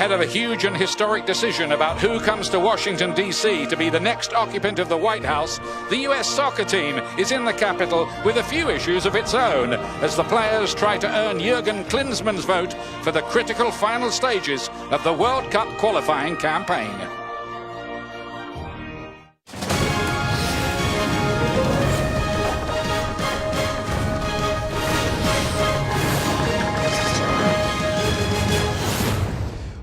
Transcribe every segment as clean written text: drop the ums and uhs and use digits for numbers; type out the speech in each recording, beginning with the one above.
Ahead of a huge and historic decision about who comes to Washington, D.C. to be the next occupant of the White House, the U.S. soccer team is in the capital with a few issues of its own as the players try to earn Jurgen Klinsmann's vote for the critical final stages of the World Cup qualifying campaign.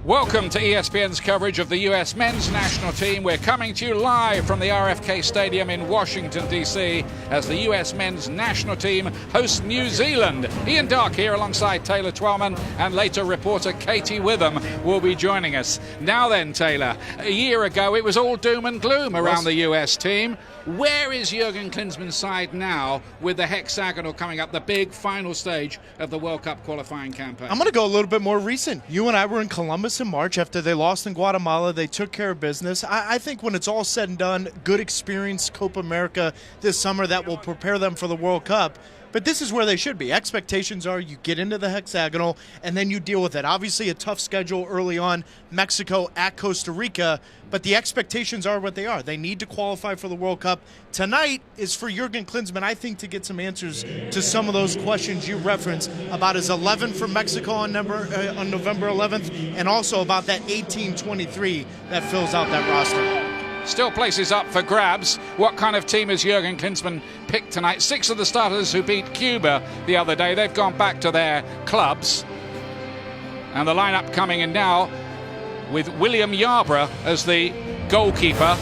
Welcome to ESPN's coverage of the US men's national team. We're coming to you live from the RFK Stadium in Washington, D.C. as the US men's national team hosts New Zealand. Ian Darke here alongside Taylor Twellman, and later reporter Katie Witham will be joining us. Now then, Taylor, a year ago it was all doom and gloom around the US team. Where is Jurgen Klinsmann's side now with the hexagonal coming up, the big final stage of the World Cup qualifying campaign? I'm going to go a little bit more recent. You and I were in Columbus in March after they lost in Guatemala. They took care of business. I think when it's all said and done, good experience, Copa America this summer that will prepare them for the World Cup. But this is where they should be. Expectations are you get into the hexagonal and then you deal with it. Obviously a tough schedule early on, Mexico at Costa Rica, but the expectations are what they are. They need to qualify for the World Cup. Tonight is for Jurgen Klinsmann, I think, to get some answers to some of those questions you referenced about his 11 from Mexico on November 11th, and also about that 18-23 that fills out that roster. Still places up for grabs. What kind of team has Jurgen Klinsmann picked tonight? 6 of the starters who beat Cuba the other day, they've gone back to their clubs. And the lineup coming in now with William Yarbrough as the goalkeeper.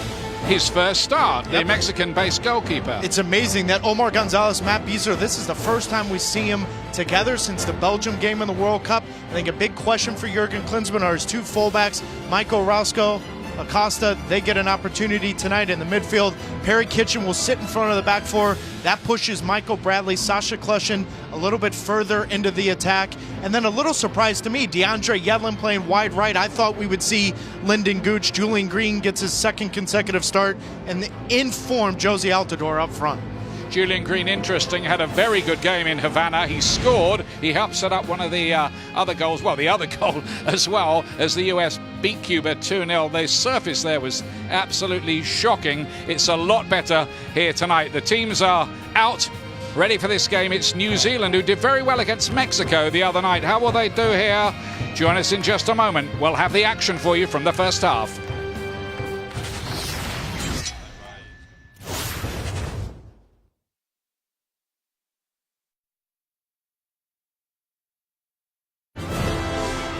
His first start, the Mexican-based goalkeeper. It's amazing that Omar Gonzalez, Matt Besler, this is the first time we see him together since the Belgium game in the World Cup. I think a big question for Jurgen Klinsmann are his two fullbacks, Michael Rausko, Acosta. They get an opportunity tonight in the midfield. Perry Kitchen will sit in front of the back four. That pushes Michael Bradley, Sasha Klushin a little bit further into the attack. And then a little surprise to me, DeAndre Yedlin playing wide right. I thought we would see Lyndon Gooch. Julian Green gets his second consecutive start. And the in-form Jozy Altidore up front. Julian Green, interesting, had a very good game in Havana. He scored. He helped set up one of the other goals, well, the other goal as well, as the US beat Cuba 2-0. The surface there was absolutely shocking. It's a lot better here tonight. The teams are out, ready for this game. It's New Zealand, who did very well against Mexico the other night. How will they do here? Join us in just a moment. We'll have the action for you from the first half.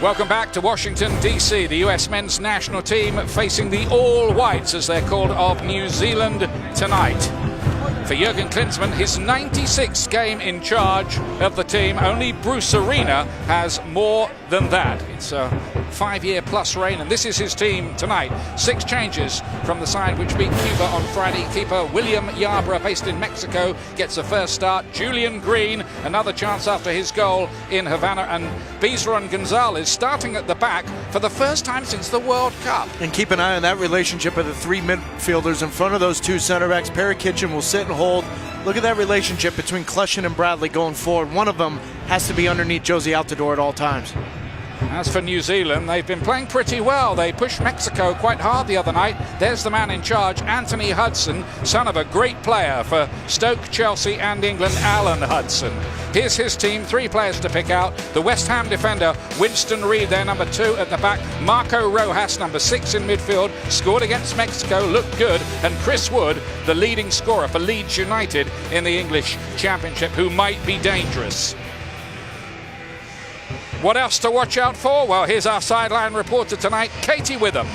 Welcome back to Washington, D.C. The U.S. men's national team facing the All Whites, as they're called, of New Zealand tonight. For Jurgen Klinsmann, his 96th game in charge of the team. Only Bruce Arena has more than that. It's a 5-year plus reign, and this is his team tonight. 6 changes from the side which beat Cuba on Friday. Keeper William Yarbrough, based in Mexico, gets a first start. Julian Green, another chance after his goal in Havana, and Besler and Gonzalez starting at the back for the first time since the World Cup. And keep an eye on that relationship of the 3 midfielders in front of those 2 center backs. Perry Kitchen will sit and hold. Look at that relationship between Klushin and Bradley going forward. One of them has to be underneath Jozy Altidore at all times. As for New Zealand, they've been playing pretty well. They pushed Mexico quite hard the other night. There's the man in charge, Anthony Hudson, son of a great player for Stoke, Chelsea and England, Alan Hudson. Here's his team, 3 players to pick out. The West Ham defender, Winston Reid, their number 2 at the back. Marco Rojas, number 6 in midfield, scored against Mexico, looked good. And Chris Wood, the leading scorer for Leeds United in the English Championship, who might be dangerous. What else to watch out for? Well, here's our sideline reporter tonight, Katie Witham.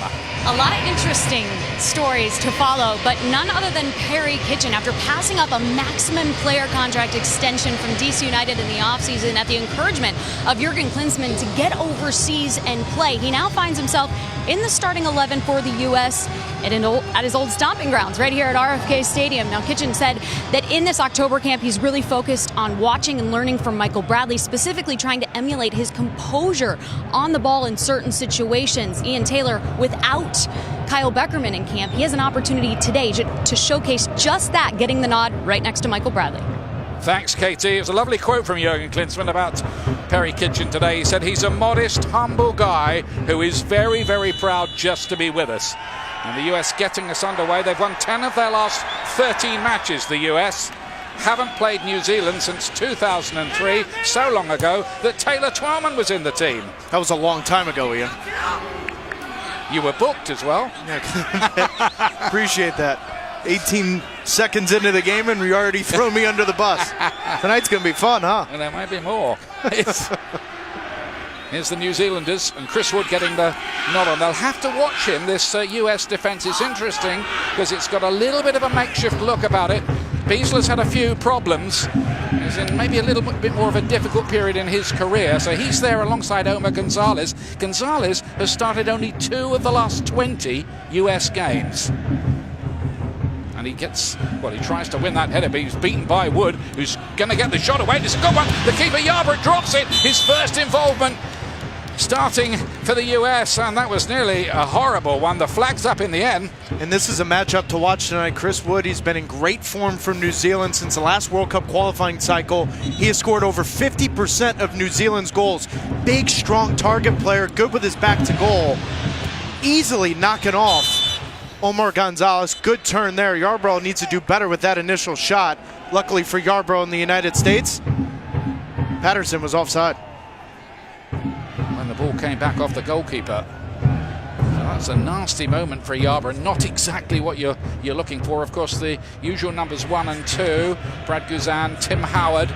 A lot of interesting stories to follow, but none other than Perry Kitchen. After passing up a maximum player contract extension from DC United in the offseason at the encouragement of Jurgen Klinsmann to get overseas and play, he now finds himself in the starting 11 for the U.S. at his old stomping grounds right here at RFK Stadium. Now, Kitchen said that in this October camp, he's really focused on watching and learning from Michael Bradley, specifically trying to emulate his composure on the ball in certain situations. Ian Taylor, without Kyle Beckerman in camp, he has an opportunity today to showcase just that, getting the nod right next to Michael Bradley. Thanks, Katie. It was a lovely quote from Jurgen Klinsmann about Perry Kitchen today. He said he's a modest, humble guy who is very, very proud just to be with us. And the US getting us underway. They've won 10 of their last 13 matches, the US. Haven't played New Zealand since 2003, so long ago that Taylor Twellman was in the team. That was a long time ago, Ian. You were booked as well. Yeah. Appreciate that. 18 seconds into the game and you already throw me under the bus. Tonight's going to be fun, huh? And there might be more. Here's the New Zealanders, and Chris Wood getting the nod on. They'll have to watch him. This US defence is interesting because it's got a little bit of a makeshift look about it. Beasler's had a few problems. He's in maybe a little bit more of a difficult period in his career, so he's there alongside Omar Gonzalez. Gonzalez has started only 2 of the last 20 US games. And he gets, well, he tries to win that header, but he's beaten by Wood, who's going to get the shot away. It's a good one. The keeper, Yarbrough, drops it. His first involvement starting for the US, and that was nearly a horrible one. The flag's up in the end. And this is a matchup to watch tonight. Chris Wood, he's been in great form for New Zealand since the last World Cup qualifying cycle. He has scored over 50% of New Zealand's goals. Big, strong target player, good with his back to goal. Easily knocking off Omar Gonzalez. Good turn there. Yarbrough needs to do better with that initial shot. Luckily for Yarbrough in the United States, Patterson was offside. When the ball came back off the goalkeeper. So that's a nasty moment for Yarbrough. Not exactly what you're looking for. Of course, the usual numbers 1 and 2, Brad Guzan, Tim Howard,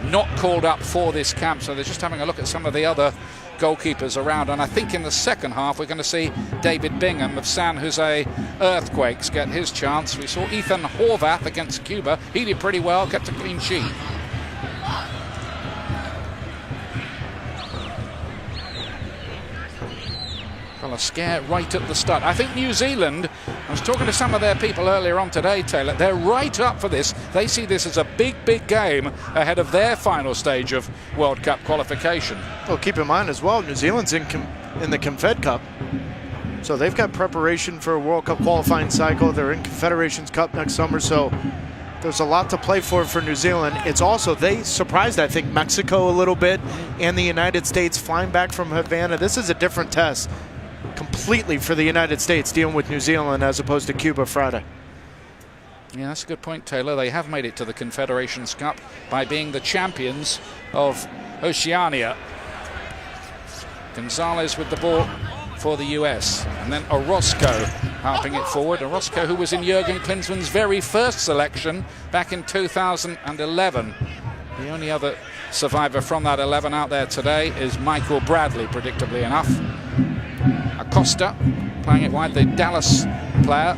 not called up for this camp. So they're just having a look at some of the other goalkeepers around, and I think in the second half we're going to see David Bingham of San Jose Earthquakes get his chance. We saw Ethan Horvath against Cuba. He did pretty well, kept a clean sheet. Well, a scare right at the start. I think New Zealand, I was talking to some of their people earlier on today, Taylor, they're right up for this. They see this as a big, big game ahead of their final stage of World Cup qualification. Well, keep in mind as well, New Zealand's in the Confed Cup. So they've got preparation for a World Cup qualifying cycle. They're in Confederations Cup next summer, so there's a lot to play for New Zealand. It's also, they surprised, I think, Mexico a little bit and the United States flying back from Havana. This is a different test completely for the United States dealing with New Zealand as opposed to Cuba Friday. Yeah, that's a good point, Taylor. They have made it to the Confederations Cup by being the champions of Oceania. Gonzalez with the ball for the US, and then Orozco helping it forward. Orozco, who was in Jurgen Klinsmann's very first selection back in 2011. The only other survivor from that 11 out there today is Michael Bradley, predictably enough. Acosta playing it wide, the Dallas player,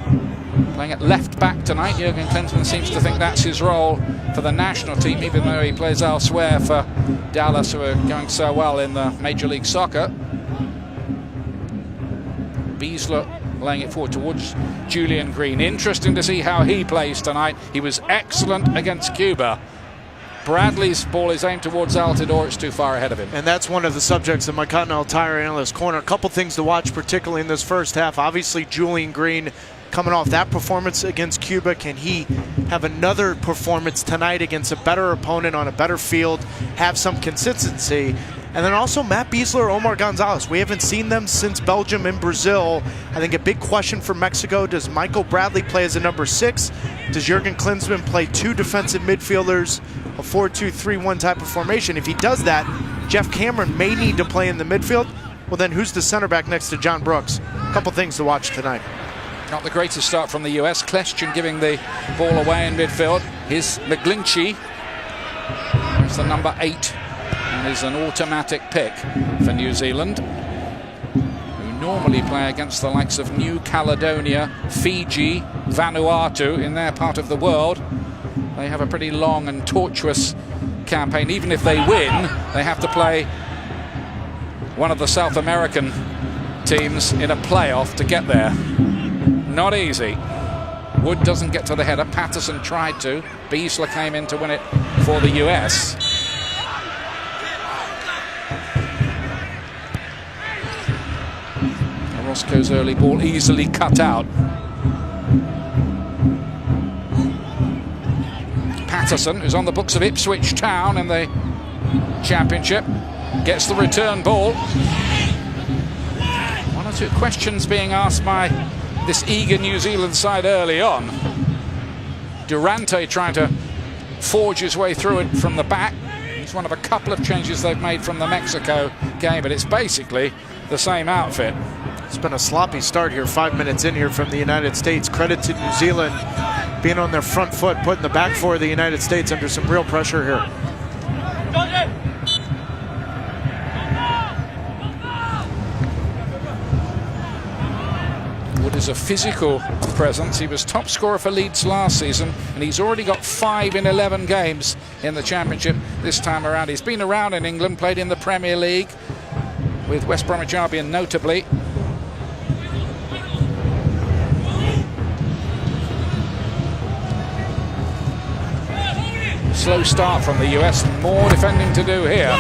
playing at left back tonight. Jurgen Klinsmann seems to think that's his role for the national team, even though he plays elsewhere for Dallas, who are going so well in the Major League Soccer. Beasler laying it forward towards Julian Green. Interesting to see how he plays tonight. He was excellent against Cuba. Bradley's ball is aimed towards Altidore. It's too far ahead of him. And that's one of the subjects of my Continental Tire Analyst Corner. A couple things to watch, particularly in this first half. Obviously, Julian Green coming off that performance against Cuba. Can he have another performance tonight against a better opponent on a better field, have some consistency? And then also Matt Beasler, Omar Gonzalez. We haven't seen them since Belgium and Brazil. I think a big question for Mexico, does Michael Bradley play as a number 6? Does Jurgen Klinsmann play 2 defensive midfielders, a 4-2-3-1 type of formation? If he does that, Jeff Cameron may need to play in the midfield. Well, then who's the center back next to John Brooks? A couple things to watch tonight. Not the greatest start from the US. Kleshchin giving the ball away in midfield. Here's McGlinchey. There's the number 8. And is an automatic pick for New Zealand, who normally play against the likes of New Caledonia, Fiji, Vanuatu in their part of the world. They have a pretty long and tortuous campaign. Even if they win, they have to play one of the South American teams in a playoff to get there. Not easy. Wood doesn't get to the header. Patterson tried to. Beasler came in to win it for the US. Orozco's early ball easily cut out. Patterson, who's on the books of Ipswich Town in the Championship. Gets the return ball. One or two questions being asked by this eager New Zealand side early on. Durante trying to forge his way through it from the back. It's one of a couple of changes they've made from the Mexico game, but it's basically the same outfit. It's been a sloppy start here, 5 minutes in here from the United States. Credit to New Zealand being on their front foot, putting the back four of the United States under some real pressure here. Wood is a physical presence. He was top scorer for Leeds last season, and he's already got 5 in 11 games in the Championship this time around. He's been around in England, played in the Premier League with West Bromwich Albion notably. Slow start from the US, more defending to do here.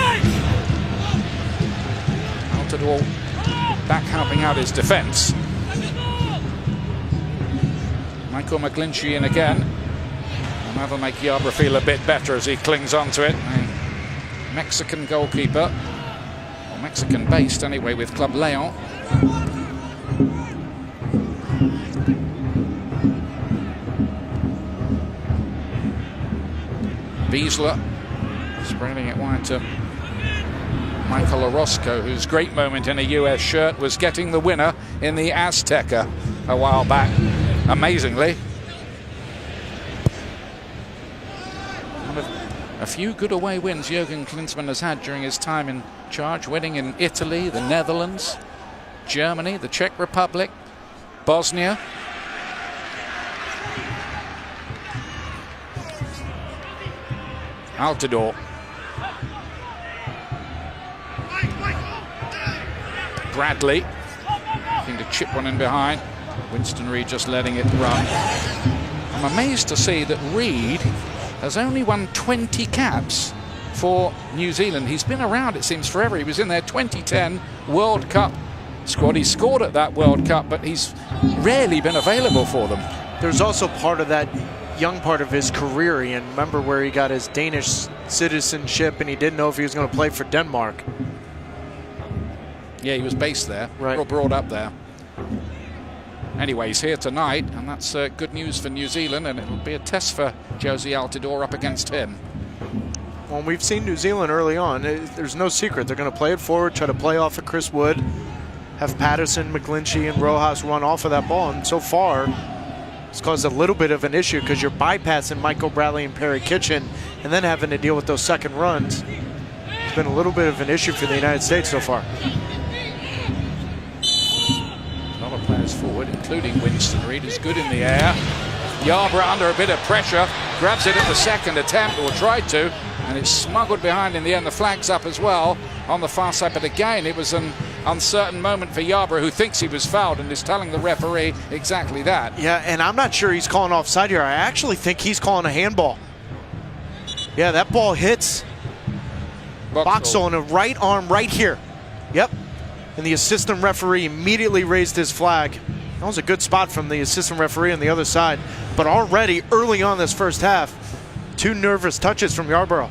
Altidore back helping out his defence. Michael McGlinchey in again. And that'll make Yarbrough feel a bit better as he clings onto it. A Mexican goalkeeper, or Mexican based anyway, with Club Leon. Beasler spreading it wide to Michael Orozco, whose great moment in a US shirt was getting the winner in the Azteca a while back, amazingly. One of a few good away wins Jurgen Klinsmann has had during his time in charge, winning in Italy, the Netherlands, Germany, the Czech Republic, Bosnia. Altidore. Bradley looking to chip one in behind. Winston Reid just letting it run. I'm amazed to see that Reid has only won 20 caps for New Zealand. He's been around, it seems, forever. He was in their 2010 World Cup squad. He scored at that World Cup, but he's rarely been available for them. There's also part of that young part of his career, and remember where he got his Danish citizenship and he didn't know if he was going to play for Denmark. Yeah, he was based there, right, brought up there. Anyway, he's here tonight, and that's good news for New Zealand, and it'll be a test for Jozy Altidore up against him. Well, we've seen New Zealand early on. There's no secret. They're going to play it forward, try to play off of Chris Wood, have Patterson, McGlinchey, and Rojas run off of that ball, and so far it's caused a little bit of an issue because you're bypassing Michael Bradley and Perry Kitchen and then having to deal with those second runs. It's been a little bit of an issue for the United States so far. A lot of players forward, including Winston Reid, who's good in the air. Yarbrough under a bit of pressure, grabs it at the second attempt, or tried to, and it's smuggled behind in the end. The flag's up as well on the far side, but again, it was an uncertain moment for Yarbrough, who thinks he was fouled and is telling the referee exactly that. Yeah, and I'm not sure he's calling offside here. I actually think he's calling a handball. Yeah, that ball hits Boxall in a right arm right here. Yep. And the assistant referee immediately raised his flag. That was a good spot from the assistant referee on the other side. But already early on this first half, 2 nervous touches from Yarbrough.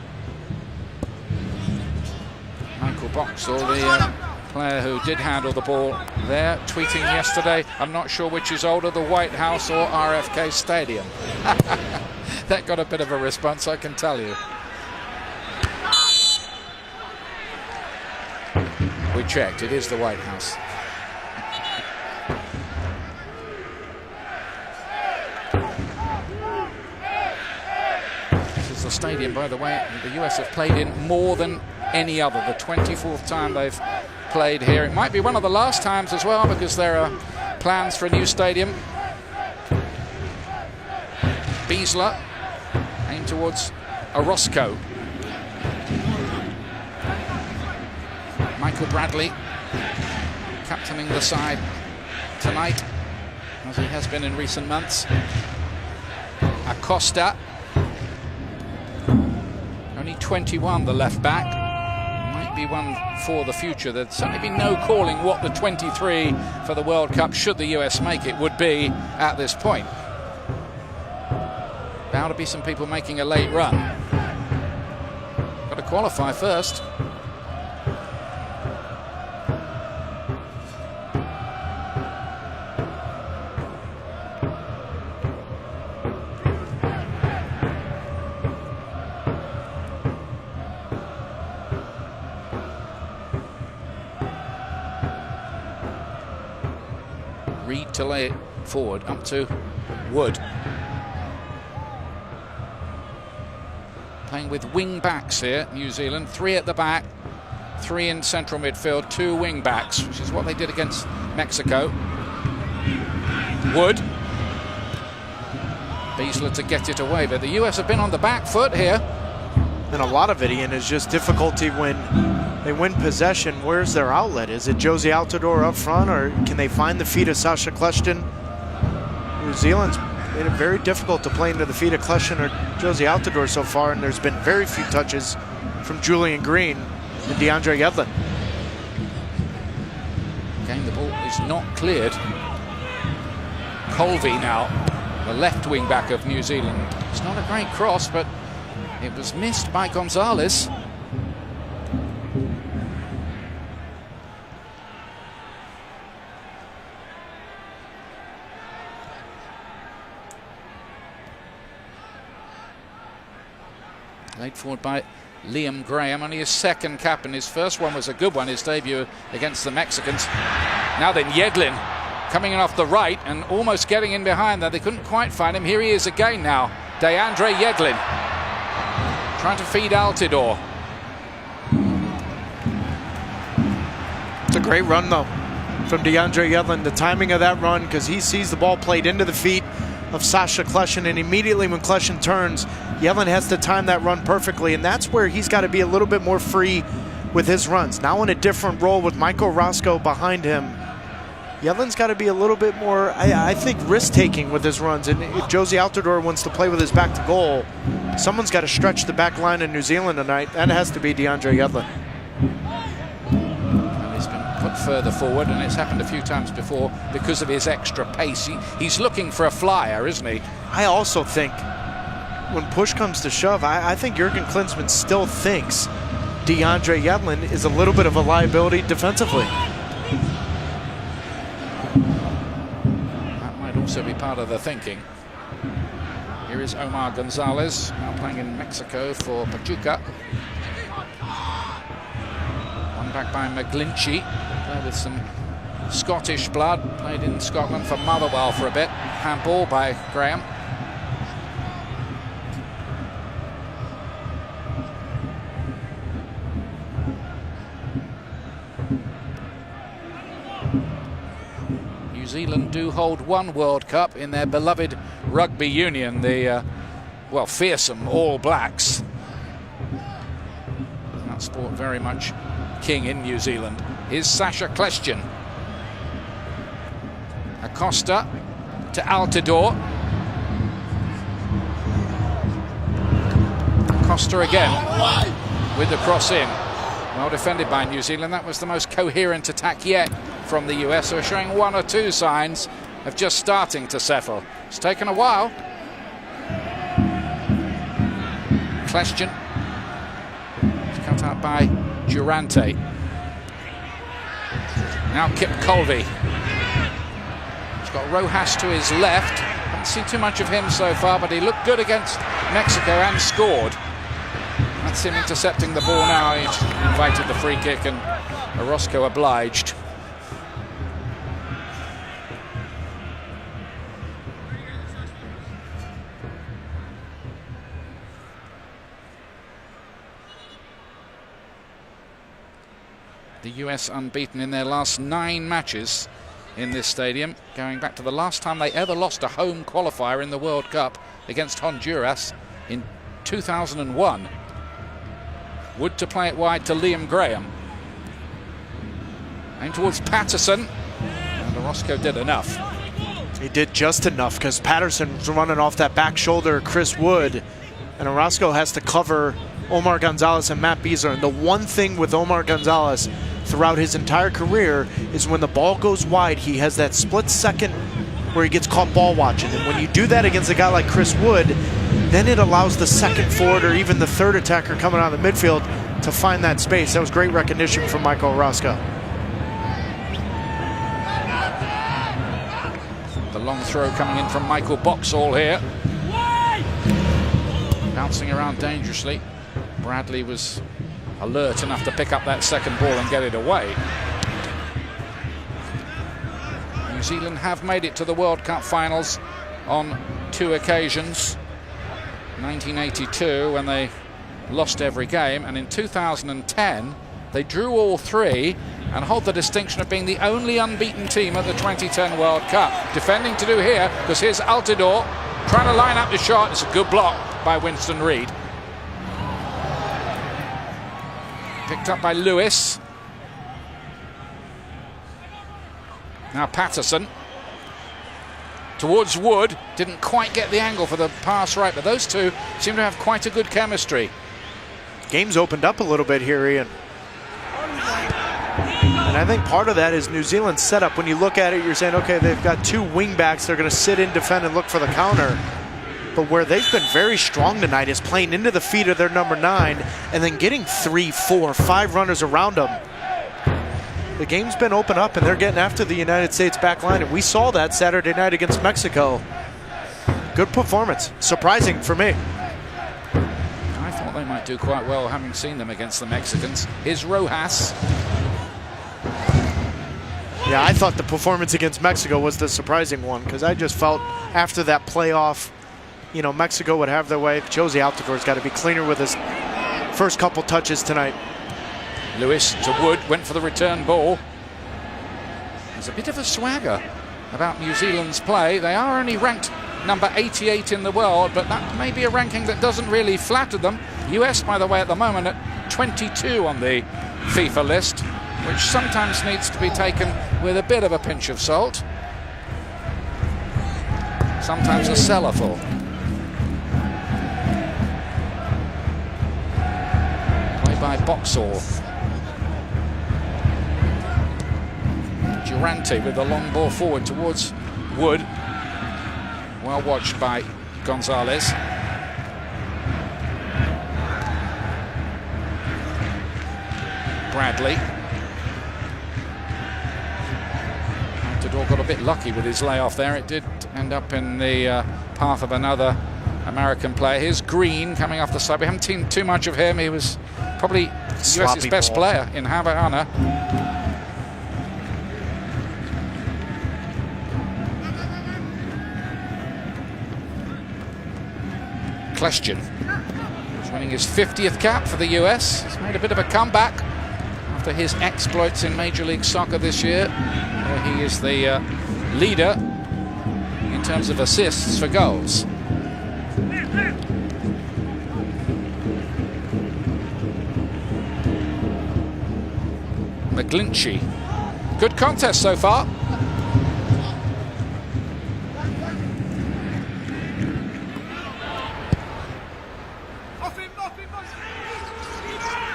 Michael Boxall, the player who did handle the ball there, tweeting yesterday, "I'm not sure which is older, the White House or RFK Stadium." That got a bit of a response, I can tell you. We checked, it is the White House. This is the stadium, by the way, the US have played in more than any other, the 24th time they've played here. It might be one of the last times as well, because there are plans for a new stadium. Beasler aimed towards Orozco. Michael Bradley captaining the side tonight, as he has been in recent months. Acosta, only 21, the left back. Might be one for the future. There'd certainly be no calling what the 23 for the World Cup, should the US make it, would be at this point. Bound to be some people making a late run. Got to qualify first. Reed to lay it forward up to Wood. Playing with wing backs here, New Zealand. 3 at the back, 3 in central midfield, 2 wing backs, which is what they did against Mexico. Wood. Beasler to get it away, but the US have been on the back foot here. And a lot of it, Ian, is just difficulty when they win possession. Where's their outlet? Is it Jozy Altidore up front, or can they find the feet of Sacha Kljestan? New Zealand's made it very difficult to play into the feet of Kljestan or Jozy Altidore so far, and there's been very few touches from Julian Green and DeAndre Yedlin. Again, the ball is not cleared. Colby now, the left wing back of New Zealand. It's not a great cross, but it was missed by Gonzalez. Laid forward by Liam Graham, only his second cap, and his first one was a good one, his debut against the Mexicans. Now then, Yedlin coming in off the right and almost getting in behind there. They couldn't quite find him. Here he is again now. DeAndre Yedlin trying to feed Altidore. It's a great run, though, from DeAndre Yedlin. The timing of that run, because he sees the ball played into the feet of Sacha Kljestan, and immediately when Kljestan turns, Yedlin has to time that run perfectly, and that's where he's got to be a little bit more free with his runs. Now in a different role with Michael Roscoe behind him, Yedlin's got to be a little bit more, I think, risk-taking with his runs. And if Jozy Altidore wants to play with his back to goal, someone's got to stretch the back line in New Zealand tonight. That has to be DeAndre Yedlin. And he's been put further forward, and it's happened a few times before because of his extra pace. He's looking for a flyer, isn't he? I also think when push comes to shove, I think Jurgen Klinsmann still thinks DeAndre Yedlin is a little bit of a liability defensively. That might also be part of the thinking. Here is Omar Gonzalez, now playing in Mexico for Pachuca. One back by McGlinchey, player with some Scottish blood, played in Scotland for Motherwell for a bit. Handball by Graham. New Zealand do hold one World Cup in their beloved rugby union, the, well, fearsome All Blacks. That sport very much king in New Zealand. Here's Sacha Kljestan. Acosta to Altidore. Acosta again with the cross in. Well defended by New Zealand. That was the most coherent attack yet from the US, who are showing one or two signs of just starting to settle. It's taken a while. Kljestan. It's cut out by Durante. Now Kip Colby. He's got Rojas to his left. Haven't seen too much of him so far, but he looked good against Mexico and scored. That's him intercepting the ball now. He's invited the free kick, and Orozco obliged. The US unbeaten in their last 9 matches in this stadium, going back to the last time they ever lost a home qualifier in the World Cup against Honduras in 2001. Wood to play it wide to Liam Graham. Aimed towards Patterson, and Orozco did enough. He did just enough, because Patterson's running off that back shoulder of Chris Wood, and Orozco has to cover Omar Gonzalez and Matt Beasler. And the one thing with Omar Gonzalez throughout his entire career is when the ball goes wide, he has that split-second where he gets caught ball watching. And when you do that against a guy like Chris Wood, then it allows the second forward or even the third attacker coming out of the midfield to find that space. That was great recognition from Michael Orozco. The long throw coming in from Michael Boxall here. Bouncing around dangerously. Bradley was alert enough to pick up that second ball and get it away. New Zealand have made it to the World Cup finals on 2 occasions. 1982 when they lost every game, and in 2010 they drew all 3 and hold the distinction of being the only unbeaten team at the 2010 World Cup. Defending to do here, because here's Altidore trying to line up the shot. It's a good block by Winston Reid. Picked up by Lewis. Now Patterson towards Wood. Didn't quite get the angle for the pass right, but those two seem to have quite a good chemistry. Game's opened up a little bit here, Ian. And I think part of that is New Zealand's setup. When you look at it, you're saying, okay, they've got 2 wing backs. They're going to sit in, defend, and look for the counter. But where they've been very strong tonight is playing into the feet of their number 9 and then getting 3, 4, 5 runners around them. The game's been open up, and they're getting after the United States back line, and we saw that Saturday night against Mexico. Good performance. Surprising for me. I thought they might do quite well, having seen them against the Mexicans. Here's Rojas. Yeah, I thought the performance against Mexico was the surprising one, because I just felt after that playoff, you know, Mexico would have their way. Jozy Altidore's got to be cleaner with his first couple touches tonight. Lewis to Wood, went for the return ball. There's a bit of a swagger about New Zealand's play. They are only ranked number 88 in the world, but that may be a ranking that doesn't really flatter them. US, by the way, at the moment at 22 on the FIFA list, which sometimes needs to be taken with a bit of a pinch of salt. Sometimes a cellarful. Play by Boxall. Durante with the long ball forward towards Wood. Well watched by Gonzalez. Bradley. Altidore got a bit lucky with his layoff there. It did end up in the path of another American player. Here's Green coming off the side. We haven't seen too much of him. He was probably US's best player in Havana. Kljestan is winning his 50th cap for the US. He's made a bit of a comeback after his exploits in Major League Soccer this year, where he is the leader in terms of assists for goals. McGlinchey. Good contest so far.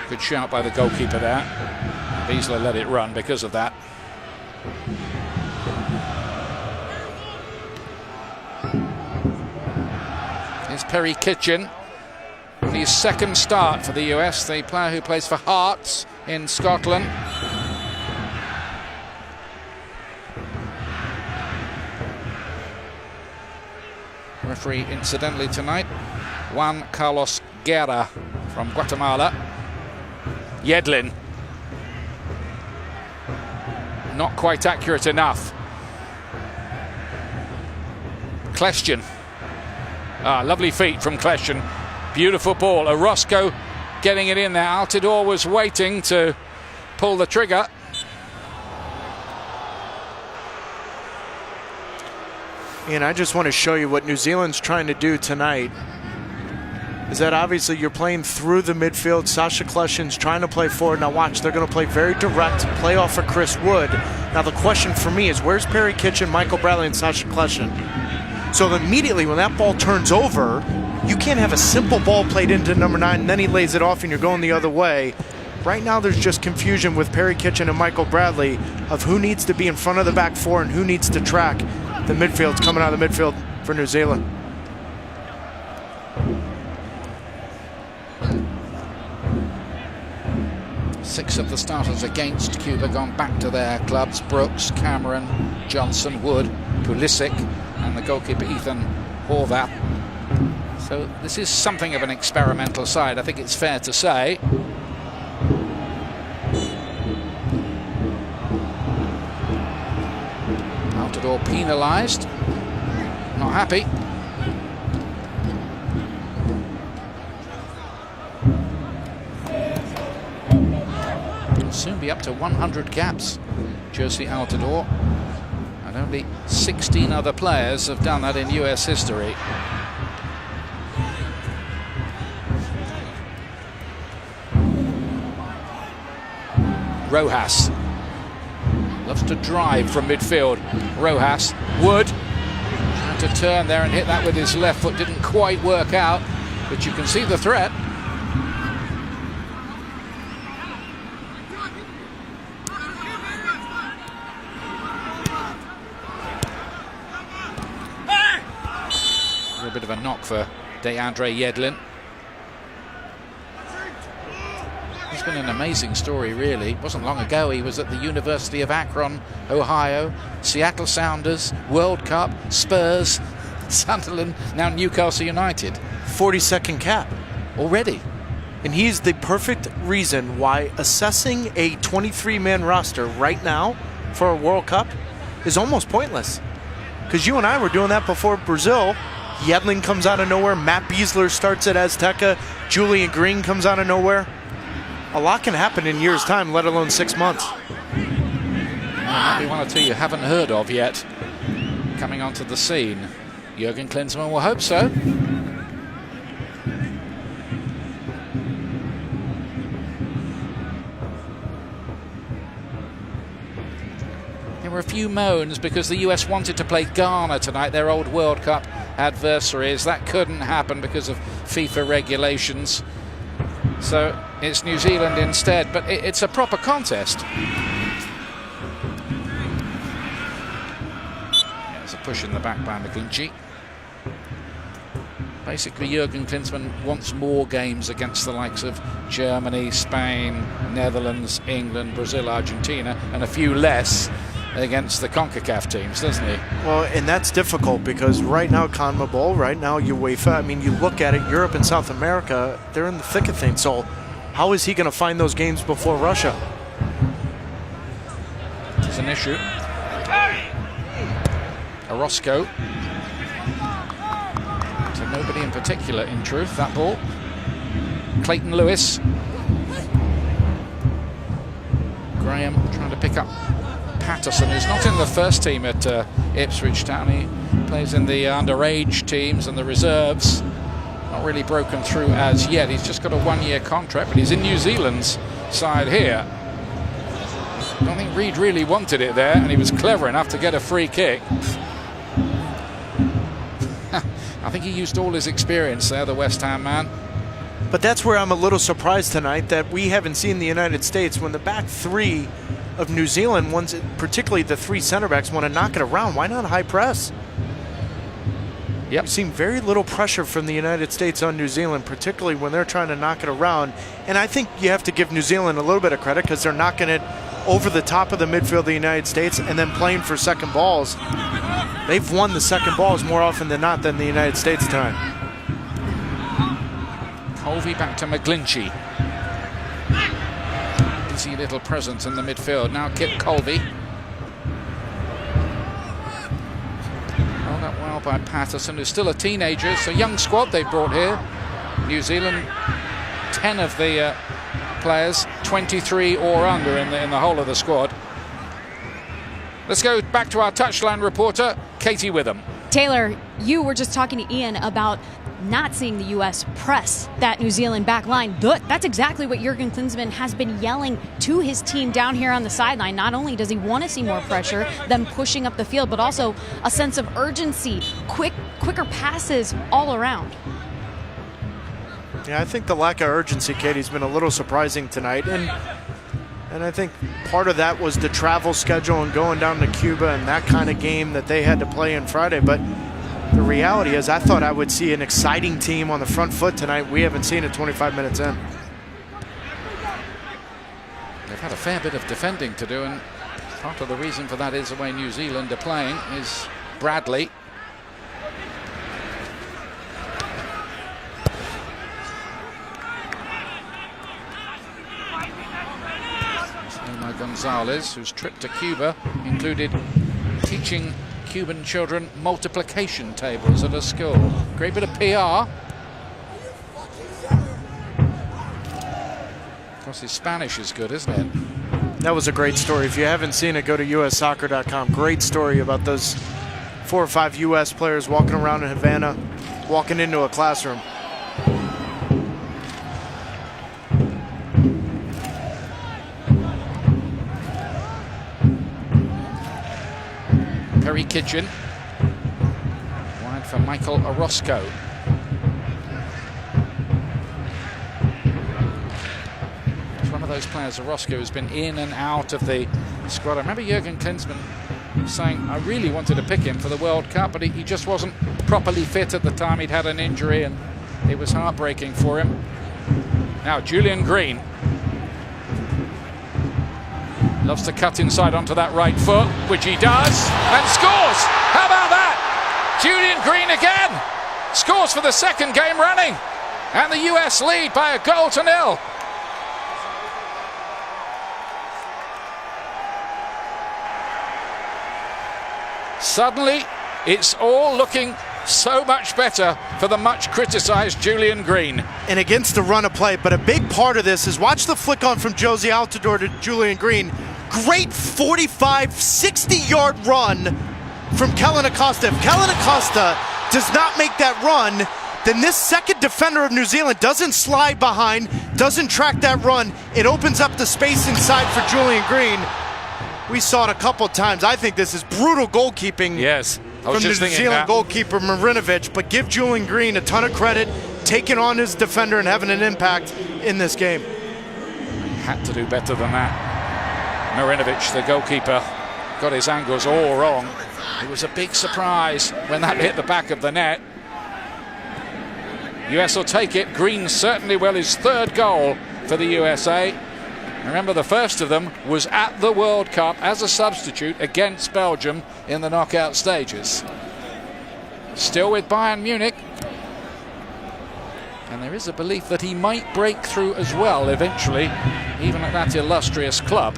Good shout by the goalkeeper there. Beasler let it run because of that. Here's Perry Kitchen. On his second start for the US, the player who plays for Hearts in Scotland. Referee, incidentally, tonight, Juan Carlos Guerra from Guatemala. Yedlin. Not quite accurate enough. Kljestan. Lovely feet from Kljestan. Beautiful ball. Orozco getting it in there. Altidore was waiting to pull the trigger. And I just want to show you what New Zealand's trying to do tonight. Is that obviously you're playing through the midfield. Sacha Kljestan's trying to play forward. Now watch, they're going to play very direct, play off for Chris Wood. Now the question for me is, where's Perry Kitchen, Michael Bradley, and Sacha Kljestan? So immediately when that ball turns over, you can't have a simple ball played into number 9 and then he lays it off and you're going the other way. Right now there's just confusion with Perry Kitchen and Michael Bradley of who needs to be in front of the back 4 and who needs to track. the midfield's coming out of the midfield for New Zealand. Six of the starters against Cuba gone back to their clubs. Brooks, Cameron, Johnson, Wood, Pulisic, and the goalkeeper Ethan Horvath. So this is something of an experimental side, I think it's fair to say. Altidore penalised. Not happy. Soon be up to 100 caps, Jozy Altidore, and only 16 other players have done that in US history. Rojas loves to drive from midfield. Rojas, Wood trying to turn there and hit that with his left foot, didn't quite work out, but you can see the threat. A bit of a knock for DeAndre Yedlin. It's been an amazing story, really. It wasn't long ago he was at the University of Akron, Ohio, Seattle Sounders, World Cup, Spurs, Sunderland, now Newcastle United. 42nd cap already. And he's the perfect reason why assessing a 23-man roster right now for a World Cup is almost pointless. Because you and I were doing that before Brazil. Yedlin comes out of nowhere. Matt Besler starts at Azteca. Julian Green comes out of nowhere. A lot can happen in years' time, let alone 6 months. There might be one or two you haven't heard of yet coming onto the scene. Jurgen Klinsmann will hope so. There were a few moans because the US wanted to play Ghana tonight, their old World Cup adversaries. That couldn't happen because of FIFA regulations. So it's New Zealand instead, but it's a proper contest. There's a push in the back by McGlinchey. Basically, Jurgen Klinsmann wants more games against the likes of Germany, Spain, Netherlands, England, Brazil, Argentina, and a few less against the CONCACAF teams, doesn't he? Well, and that's difficult because right now CONMEBOL, right now UEFA, I mean, you look at it, Europe and South America, they're in the thick of things. So how is he going to find those games before Russia? It's an issue. Orozco. To nobody in particular, in truth, that ball. Clayton Lewis. Graham trying to pick up Patterson, who's not in the first team at Ipswich Town. He plays in the underage teams and the reserves. Not really broken through as yet. He's just got a one-year contract, but he's in New Zealand's side here. I don't think Reid really wanted it there, and he was clever enough to get a free kick. I think he used all his experience there, the West Ham man. But that's where I'm a little surprised tonight that we haven't seen the United States when the back three of New Zealand, particularly the three center backs, want to knock it around. Why not high press? Yep. We've seen very little pressure from the United States on New Zealand, particularly when they're trying to knock it around. And I think you have to give New Zealand a little bit of credit because they're knocking it over the top of the midfield of the United States and then playing for second balls. They've won the second balls more often than not than the United States tonight. Colvey back to McGlinchey. Busy little presence in the midfield. Now Kip Colvey. Held up well by Patterson, who's still a teenager. It's a young squad they brought here. New Zealand, 10 of the players, 23 or under in the whole of the squad. Let's go back to our touchline reporter, Katie Witham. Taylor, you were just talking to Ian about not seeing the U.S. press that New Zealand back line. That's exactly what Jurgen Klinsmann has been yelling to his team down here on the sideline. Not only does he want to see more pressure, them pushing up the field, but also a sense of urgency, quicker passes all around. Yeah, I think the lack of urgency, Katie's been a little surprising tonight. And And I think part of that was the travel schedule and going down to Cuba and that kind of game that they had to play on Friday. But the reality is I thought I would see an exciting team on the front foot tonight. We haven't seen it 25 minutes in. They've had a fair bit of defending to do, and part of the reason for that is the way New Zealand are playing is Bradley. Omar Gonzalez, whose trip to Cuba included teaching Cuban children multiplication tables at a school. Great bit of PR. Of course, his Spanish is good, isn't it? That was a great story. If you haven't seen it, go to ussoccer.com. Great story about those 4 or 5 U.S. players walking around in Havana, walking into a classroom. Perry Kitchen, wide for Michael Orozco. He's one of those players, Orozco, who's been in and out of the squad. I remember Jurgen Klinsmann saying, I really wanted to pick him for the World Cup, but he just wasn't properly fit at the time. He'd had an injury and it was heartbreaking for him. Now Julian Green loves to cut inside onto that right foot, which he does, and scores! How about that? Julian Green again! Scores for the second game running, and the US lead by 1-0. Suddenly, it's all looking so much better for the much criticized Julian Green. And against the run of play, but a big part of this is watch the flick on from Josie Altidore to Julian Green. Great 45, 60-yard run from Kellen Acosta. If Kellen Acosta does not make that run, then this second defender of New Zealand doesn't slide behind, doesn't track that run. It opens up the space inside for Julian Green. We saw it a couple times. I think this is brutal goalkeeping. Yes. From the New Zealand goalkeeper Marinovic, but give Julian Green a ton of credit, taking on his defender and having an impact in this game. Had to do better than that. Marinovic, the goalkeeper, got his angles all wrong. It was a big surprise when that hit the back of the net. US will take it. Green certainly well his third goal for the USA. Remember, the first of them was at the World Cup as a substitute against Belgium in the knockout stages. Still with Bayern Munich. And there is a belief that he might break through as well eventually, even at that illustrious club.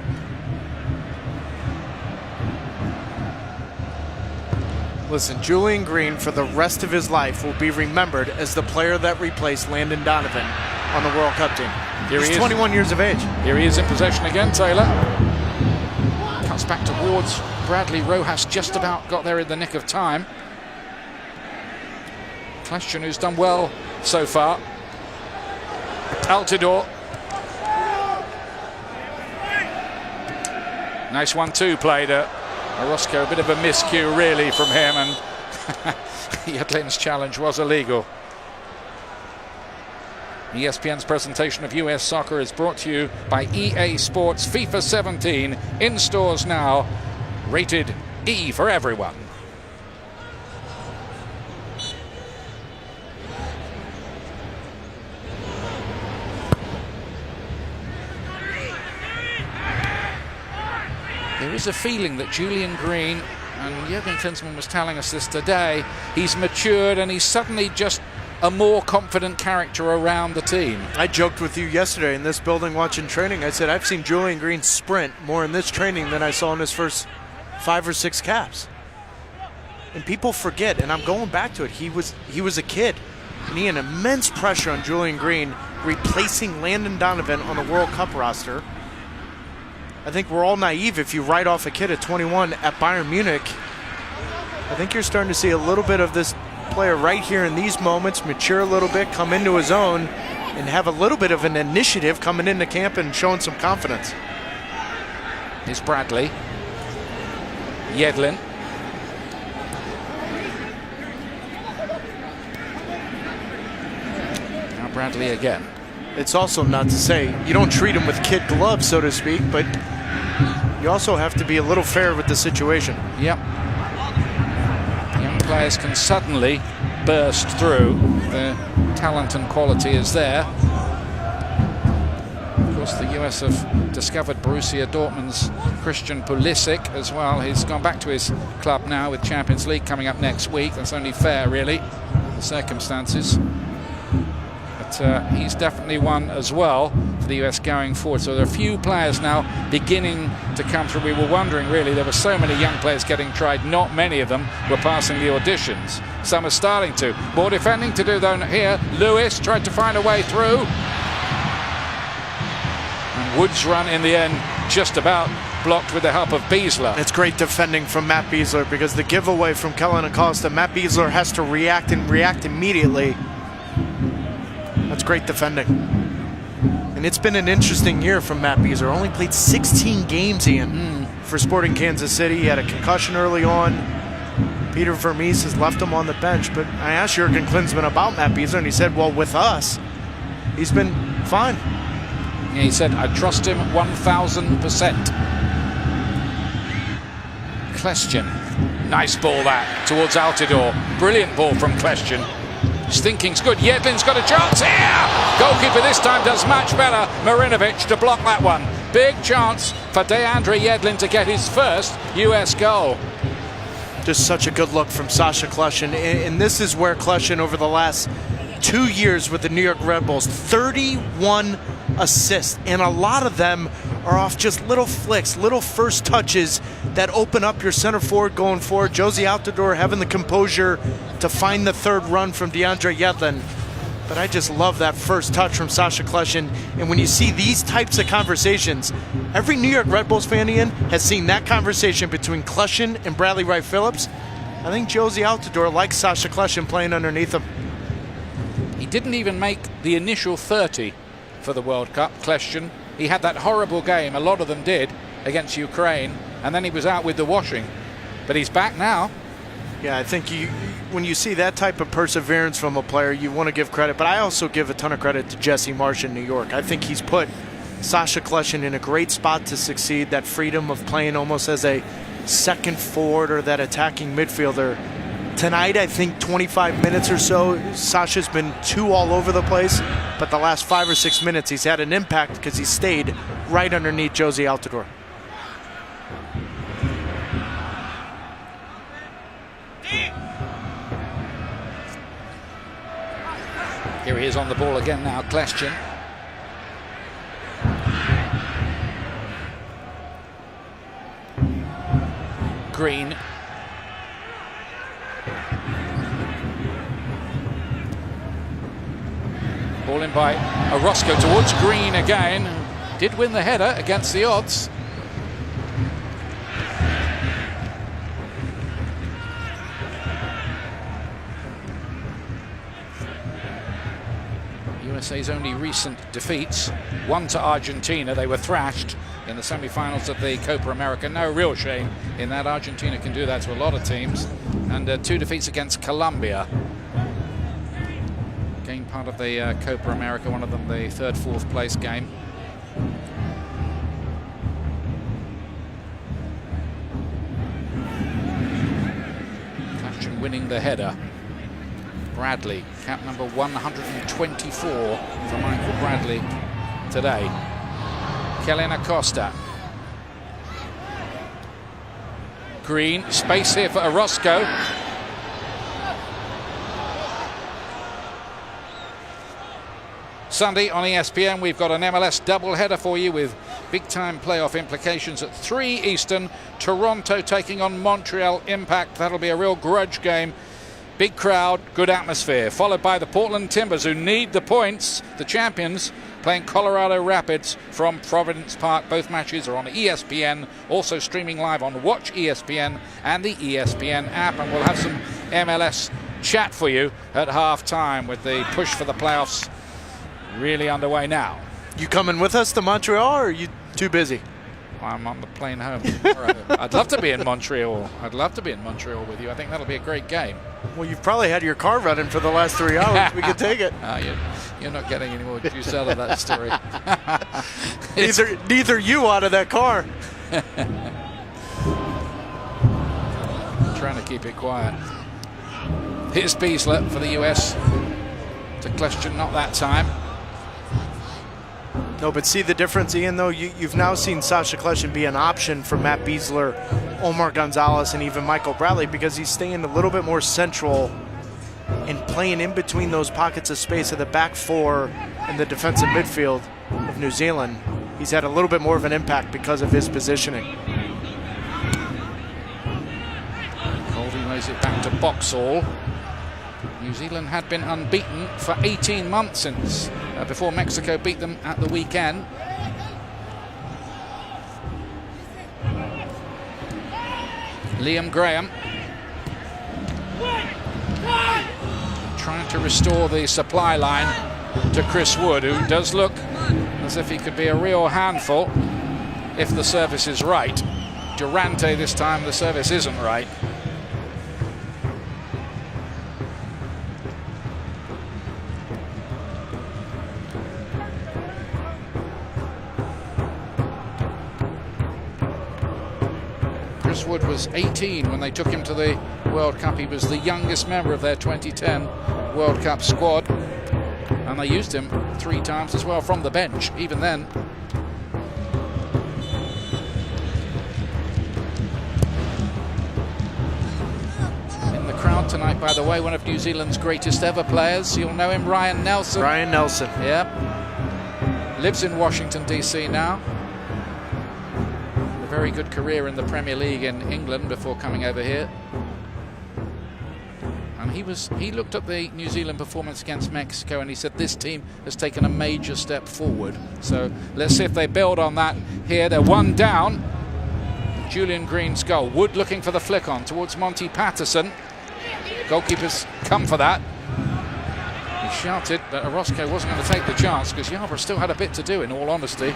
Listen, Julian Green for the rest of his life will be remembered as the player that replaced Landon Donovan on the World Cup team. He's 21 years of age. Here he is in possession again, Taylor. Cuts back towards Bradley. Rojas just about got there in the nick of time. Klashchen, who's done well so far. Altidore. Nice 1-2 played at Orozco. A bit of a miscue really from him, and Yedlin's challenge was illegal. ESPN's presentation of US Soccer is brought to you by EA Sports FIFA 17, in stores now, rated E for everyone. There is a feeling that Julian Green, and Jurgen Klinsmann was telling us this today, he's matured and he's suddenly just a more confident character around the team. I joked with you yesterday in this building watching training. I said I've seen Julian Green sprint more in this training than I saw in his first 5 or 6 caps. And people forget, and I'm going back to it, he was a kid. And he had immense pressure on Julian Green replacing Landon Donovan on the World Cup roster. I think we're all naive if you write off a kid at 21 at Bayern Munich. I think you're starting to see a little bit of this player right here in these moments mature a little bit, come into his own, and have a little bit of an initiative coming into camp and showing some confidence. Here's Bradley. Yedlin. Now Bradley again. it's also not to say you don't treat them with kid gloves, so to speak, but you also have to be a little fair with the situation. Yep. Young players can suddenly burst through. The talent and quality is there. Of course, the US have discovered Borussia Dortmund's Christian Pulisic as well. He's gone back to his club now with Champions League coming up next week. That's only fair, really, the circumstances. But he's definitely one as well for the US going forward. So there are a few players now beginning to come through. We were wondering, really, there were so many young players getting tried. Not many of them were passing the auditions. Some are starting to. More defending to do, though, here. Lewis tried to find a way through. And Wood's run in the end just about blocked with the help of Besler. It's great defending from Matt Besler, because the giveaway from Kellyn Acosta, Matt Besler has to react and react immediately. That's great defending. And it's been an interesting year from Matt Besler. Only played 16 games, Ian, for Sporting Kansas City. He had a concussion early on. Peter Vermees has left him on the bench. But I asked Jurgen Klinsmann about Matt Besler, and he said, well, with us, he's been fine. Yeah, he said, I trust him 1,000%. Kljestan. Nice ball that towards Altidore. Brilliant ball from Kljestan. His thinking's good. Yedlin's got a chance here. Goalkeeper this time does much better. Marinovic to block that one. Big chance for DeAndre Yedlin to get his first US goal. Just such a good look from Sacha Kljestan. And this is where Kljestan, over the last 2 years with the New York Red Bulls, 31 assists. And a lot of them are off just little flicks, little first touches that open up your center forward going forward. Jozy Altidore having the composure to find the third run from DeAndre Yedlin. But I just love that first touch from Sacha Kljestan. And when you see these types of conversations, every New York Red Bulls fan, Ian, has seen that conversation between Kljestan and Bradley Wright Phillips. I think Jozy Altidore likes Sacha Kljestan playing underneath him. He didn't even make the initial 30 for the World Cup, Kljestan. He had that horrible game, a lot of them did, against Ukraine, and then he was out with the washing. But he's back now. Yeah, I think when you see that type of perseverance from a player, you want to give credit. But I also give a ton of credit to Jesse Marsch in New York. I think he's put Sacha Kljestan in a great spot to succeed. That freedom of playing almost as a second forward or that attacking midfielder. Tonight, I think 25 minutes or so, Sacha's been too all over the place. But the last 5 or 6 minutes, he's had an impact because he stayed right underneath Jozy Altidore. Here he is on the ball again now, Kljestan. Green. Ball in by Orozco towards Green again. Did win the header against the odds. USA's only recent defeats, one to Argentina. They were thrashed in the semi-finals of the Copa America. No real shame in that. Argentina can do that to a lot of teams. And 2 defeats against Colombia. Game part of the Copa America, one of them the 3rd, 4th place game. Kljestan winning the header. Bradley, cap number 124 for Michael Bradley today. Kellyn Acosta. Green, space here for Orozco. Sunday on ESPN, we've got an MLS doubleheader for you with big-time playoff implications at 3 Eastern. Toronto taking on Montreal Impact. That'll be a real grudge game. Big crowd, good atmosphere, followed by the Portland Timbers, who need the points, the champions, playing Colorado Rapids from Providence Park. Both matches are on ESPN, also streaming live on Watch ESPN and the ESPN app. And we'll have some MLS chat for you at half-time with the push for the playoffs really underway now. You coming with us to Montreal, or are you too busy? I'm on the plane home tomorrow. I'd love to be in Montreal. I'd love to be in Montreal with you. I think that'll be a great game. Well, you've probably had your car running for the last 3 hours. We could take it. You You're not getting any more juice out of that story. Neither you out of that car. Trying to keep it quiet. Here's Besler for the US. To Kljestan, not that time. No, but see the difference, Ian, though? You've now seen Sacha Kljestan be an option for Matt Besler, Omar Gonzalez, and even Michael Bradley, because he's staying a little bit more central and playing in between those pockets of space of the back four and the defensive midfield of New Zealand. He's had a little bit more of an impact because of his positioning. Goldie lays it back to Boxall. New Zealand had been unbeaten for 18 months since before Mexico beat them at the weekend. Liam Graham trying to restore the supply line to Chris Wood, who does look as if he could be a real handful if the service is right. Durante this time, the service isn't right. Chris Wood was 18 when they took him to the World Cup. He was the youngest member of their 2010 World Cup squad, and they used him 3 times as well from the bench, even then. In the crowd tonight, by the way, one of New Zealand's greatest ever players. You'll know him, Ryan Nelson. Ryan Nelson. Yep. Lives in Washington, D.C. now. A very good career in the Premier League in England before coming over here. And he looked at the New Zealand performance against Mexico and he said this team has taken a major step forward. So let's see if they build on that here. They're 1 down. Julian Green's goal. Wood looking for the flick on towards Monty Patterson. Goalkeepers come for that. He shouted that Orozco wasn't going to take the chance because Yarborough still had a bit to do, in all honesty.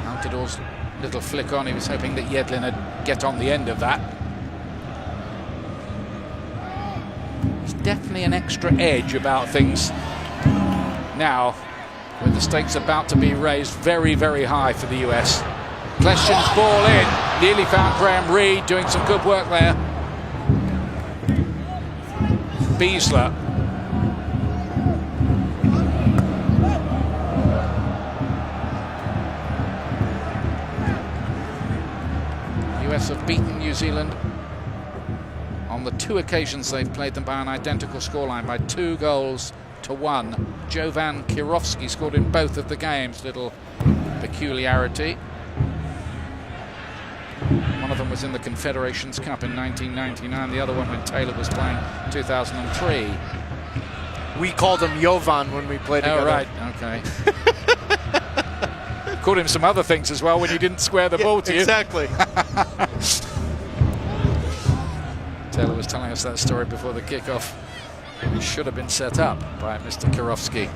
Altidor's little flick on, he was hoping that Yedlin would get on the end of that. There's definitely an extra edge about things now, with the stakes about to be raised very, very high for the US. Kljestan's ball in, nearly found Graham Reid doing some good work there. Besler. US have beaten New Zealand on the 2 occasions they've played them by an identical scoreline, by 2-1. Jovan Kirovski scored in both of the games. Little peculiarity. One of them was in the Confederations Cup in 1999. The other one when Taylor was playing 2003. We called him Jovan when we played together. Oh, right. Okay. Called him some other things as well when you didn't square the ball to you. Exactly. Taylor was telling us that story before the kickoff. He should have been set up by Mr. Kirovski.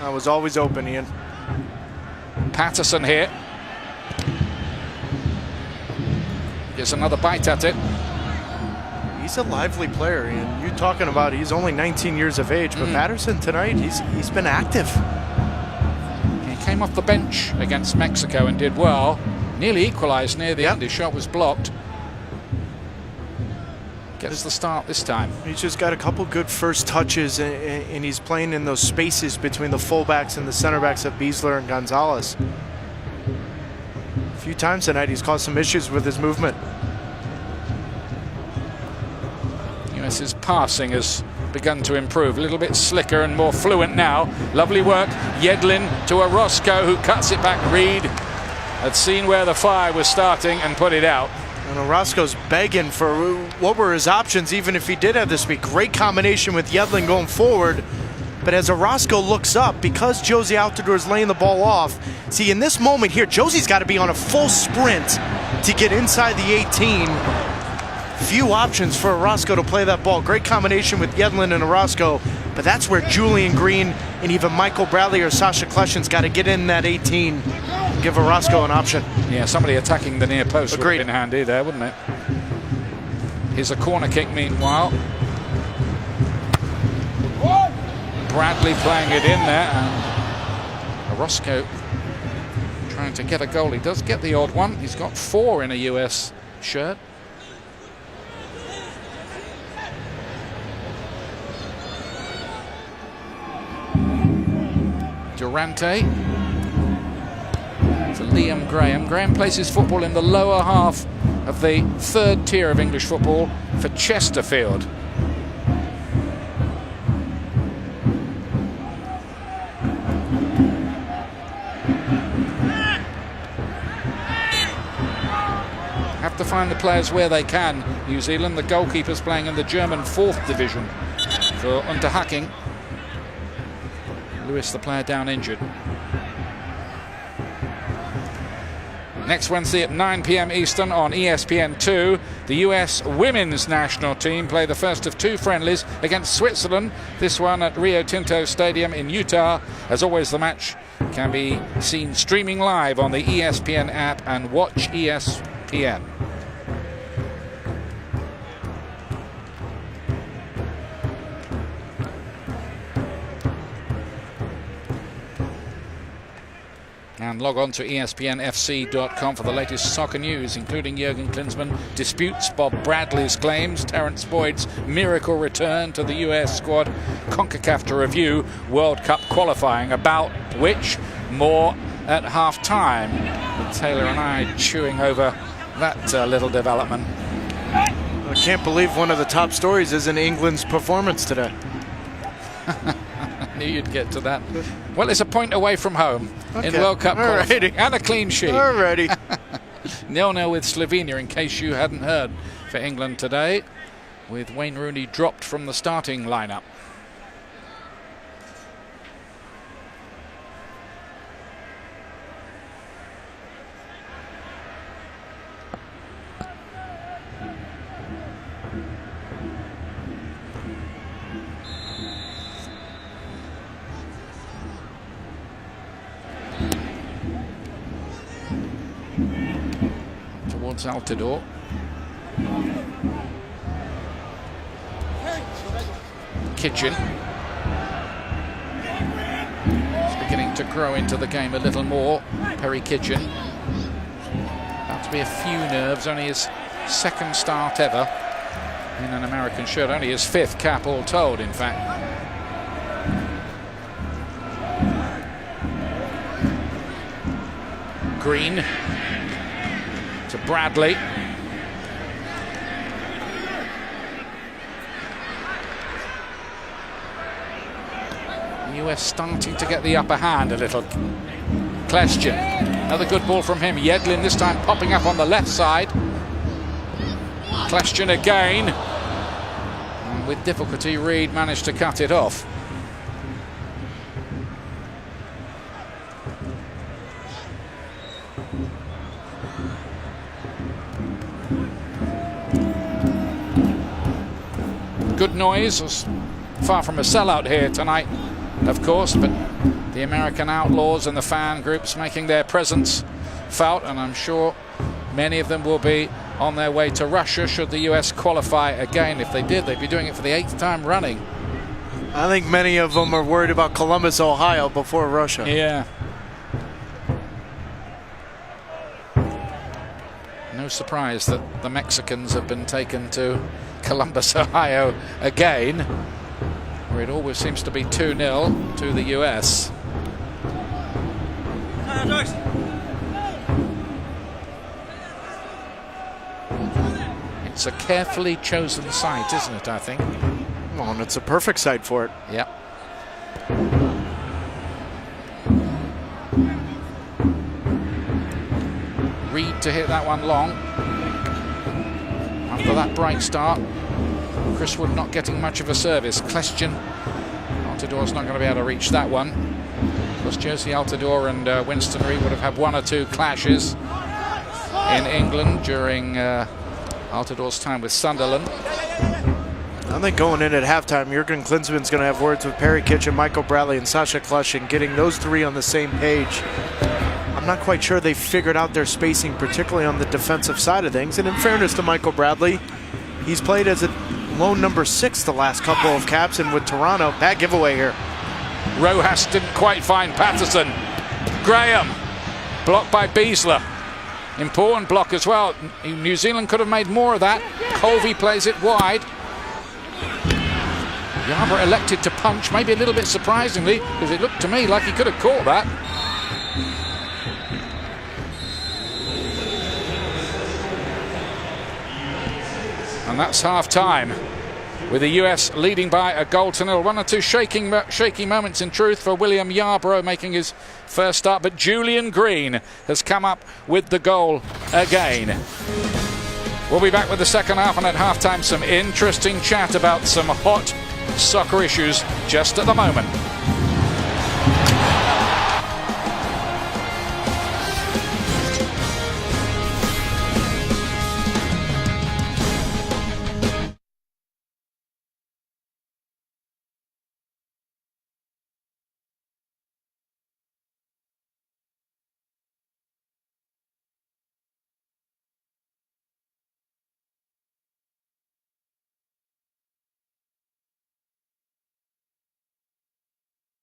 I was always open, Ian. Patterson here. Gets another bite at it. He's a lively player, Ian. You're talking about he's only 19 years of age, but Patterson tonight, he's been active. He came off the bench against Mexico and did well. Nearly equalised near the end. His shot was blocked. Gets the start this time. He's just got a couple good first touches, and he's playing in those spaces between the fullbacks and the center backs of Besler and Gonzalez. A few times tonight he's caused some issues with his movement. US's passing has begun to improve. A little bit slicker and more fluent now. Lovely work. Yedlin to Orozco, who cuts it back. Reid had seen where the fire was starting and put it out. And Orozco's begging for what were his options, even if he did have the speed. Great combination with Yedlin going forward. But as Orozco looks up, because Jozy Altidore is laying the ball off, see, in this moment here, Jozy's got to be on a full sprint to get inside the 18. Few options for Orozco to play that ball. Great combination with Yedlin and Orozco, but that's where Julian Green and even Michael Bradley or Sacha Kljestan's got to get in that 18, give Orozco an option. Yeah, somebody attacking the near post Agreed. would have been handy there, wouldn't it? Here's a corner kick meanwhile. Bradley playing it in there, and Orozco trying to get a goal. He does get the odd one. He's got 4 in a US shirt. Durante to Liam Graham. Graham plays his football in the lower half of the 3rd tier of English football for Chesterfield. Have to find the players where they can. New Zealand, the goalkeeper's playing in the German 4th division for Unterhaching. Lewis, the player, down injured. Next Wednesday at 9 p.m. Eastern on ESPN2, the US women's national team play the first of 2 friendlies against Switzerland. This one at Rio Tinto Stadium in Utah. As always, the match can be seen streaming live on the ESPN app and Watch ESPN. And log on to ESPNFC.com for the latest soccer news, including Jurgen Klinsmann disputes Bob Bradley's claims, Terence Boyd's miracle return to the US squad, CONCACAF to review World Cup qualifying, about which more at half-time. Taylor and I chewing over that little development. I can't believe one of the top stories isn't England's performance today. Knew you'd get to that. Well, it's a point away from home in Okay. World Cup qualifying, Alrighty. and a clean sheet. Alrighty. 0-0 with Slovenia, in case you hadn't heard, for England today, with Wayne Rooney dropped from the starting lineup. Towards Altidore. Kitchen. He's beginning to grow into the game a little more. Perry Kitchen. About to be a few nerves, only his 2nd start ever in an American shirt, only his 5th cap all told, in fact. Green to Bradley. The US starting to get the upper hand a little. Klesjan, another good ball from him. Yedlin this time popping up on the left side. Klesjan again. And with difficulty, Reed managed to cut it off. Good noise. Was far from a sellout here tonight, of course, but the American Outlaws and the fan groups making their presence felt, and I'm sure many of them will be on their way to Russia should the US qualify again. If they did, they'd be doing it for the 8th time running. I think many of them are worried about Columbus, Ohio before Russia. Yeah. No surprise that the Mexicans have been taken to Columbus, Ohio again, where it always seems to be 2-0 to the US. It's a carefully chosen site, isn't it, I think? Well, and it's a perfect site for it. Yep. Reed to hit that one long. After that bright start, Chris Wood not getting much of a service. Klesjan, Altidore's not going to be able to reach that one. Of course, Josie Altidore and Winston Reed would have had 1 or 2 clashes in England during Altidore's time with Sunderland. I think going in at halftime, Jurgen Klinsmann's going to have words with Perry Kitchen, Michael Bradley, and Sacha Klesjan, getting those 3 on the same page. I'm not quite sure they figured out their spacing, particularly on the defensive side of things. And in fairness to Michael Bradley, he's played as a lone number 6 the last couple of caps, and with Toronto, bad giveaway here. Rojas didn't quite find Patterson. Graham, blocked by Beasler. Important block as well. New Zealand could have made more of that. Colby plays it wide. Yarbrough elected to punch, maybe a little bit surprisingly, because it looked to me like he could have caught that. And that's half-time, with the US leading by a goal to nil. 1 or 2 shaky moments in truth for William Yarbrough making his first start, but Julian Green has come up with the goal again. We'll be back with the second half, and at half-time some interesting chat about some hot soccer issues just at the moment.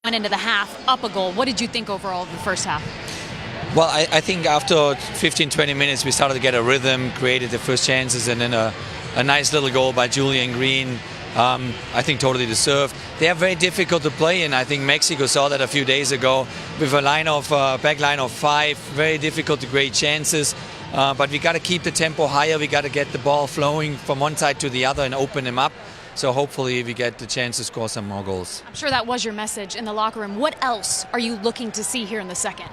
Went into the half, up a goal. What did you think overall of the first half? Well, I think after 15-20 minutes we started to get a rhythm, created the first chances, and then a nice little goal by Julian Green. I think totally deserved. They are very difficult to play, and I think Mexico saw that a few days ago with a back line of 5, very difficult to create chances. But we got to keep the tempo higher. We got to get the ball flowing from one side to the other and open them up. So hopefully we get the chance to score some more goals. I'm sure that was your message in the locker room. What else are you looking to see here in the second?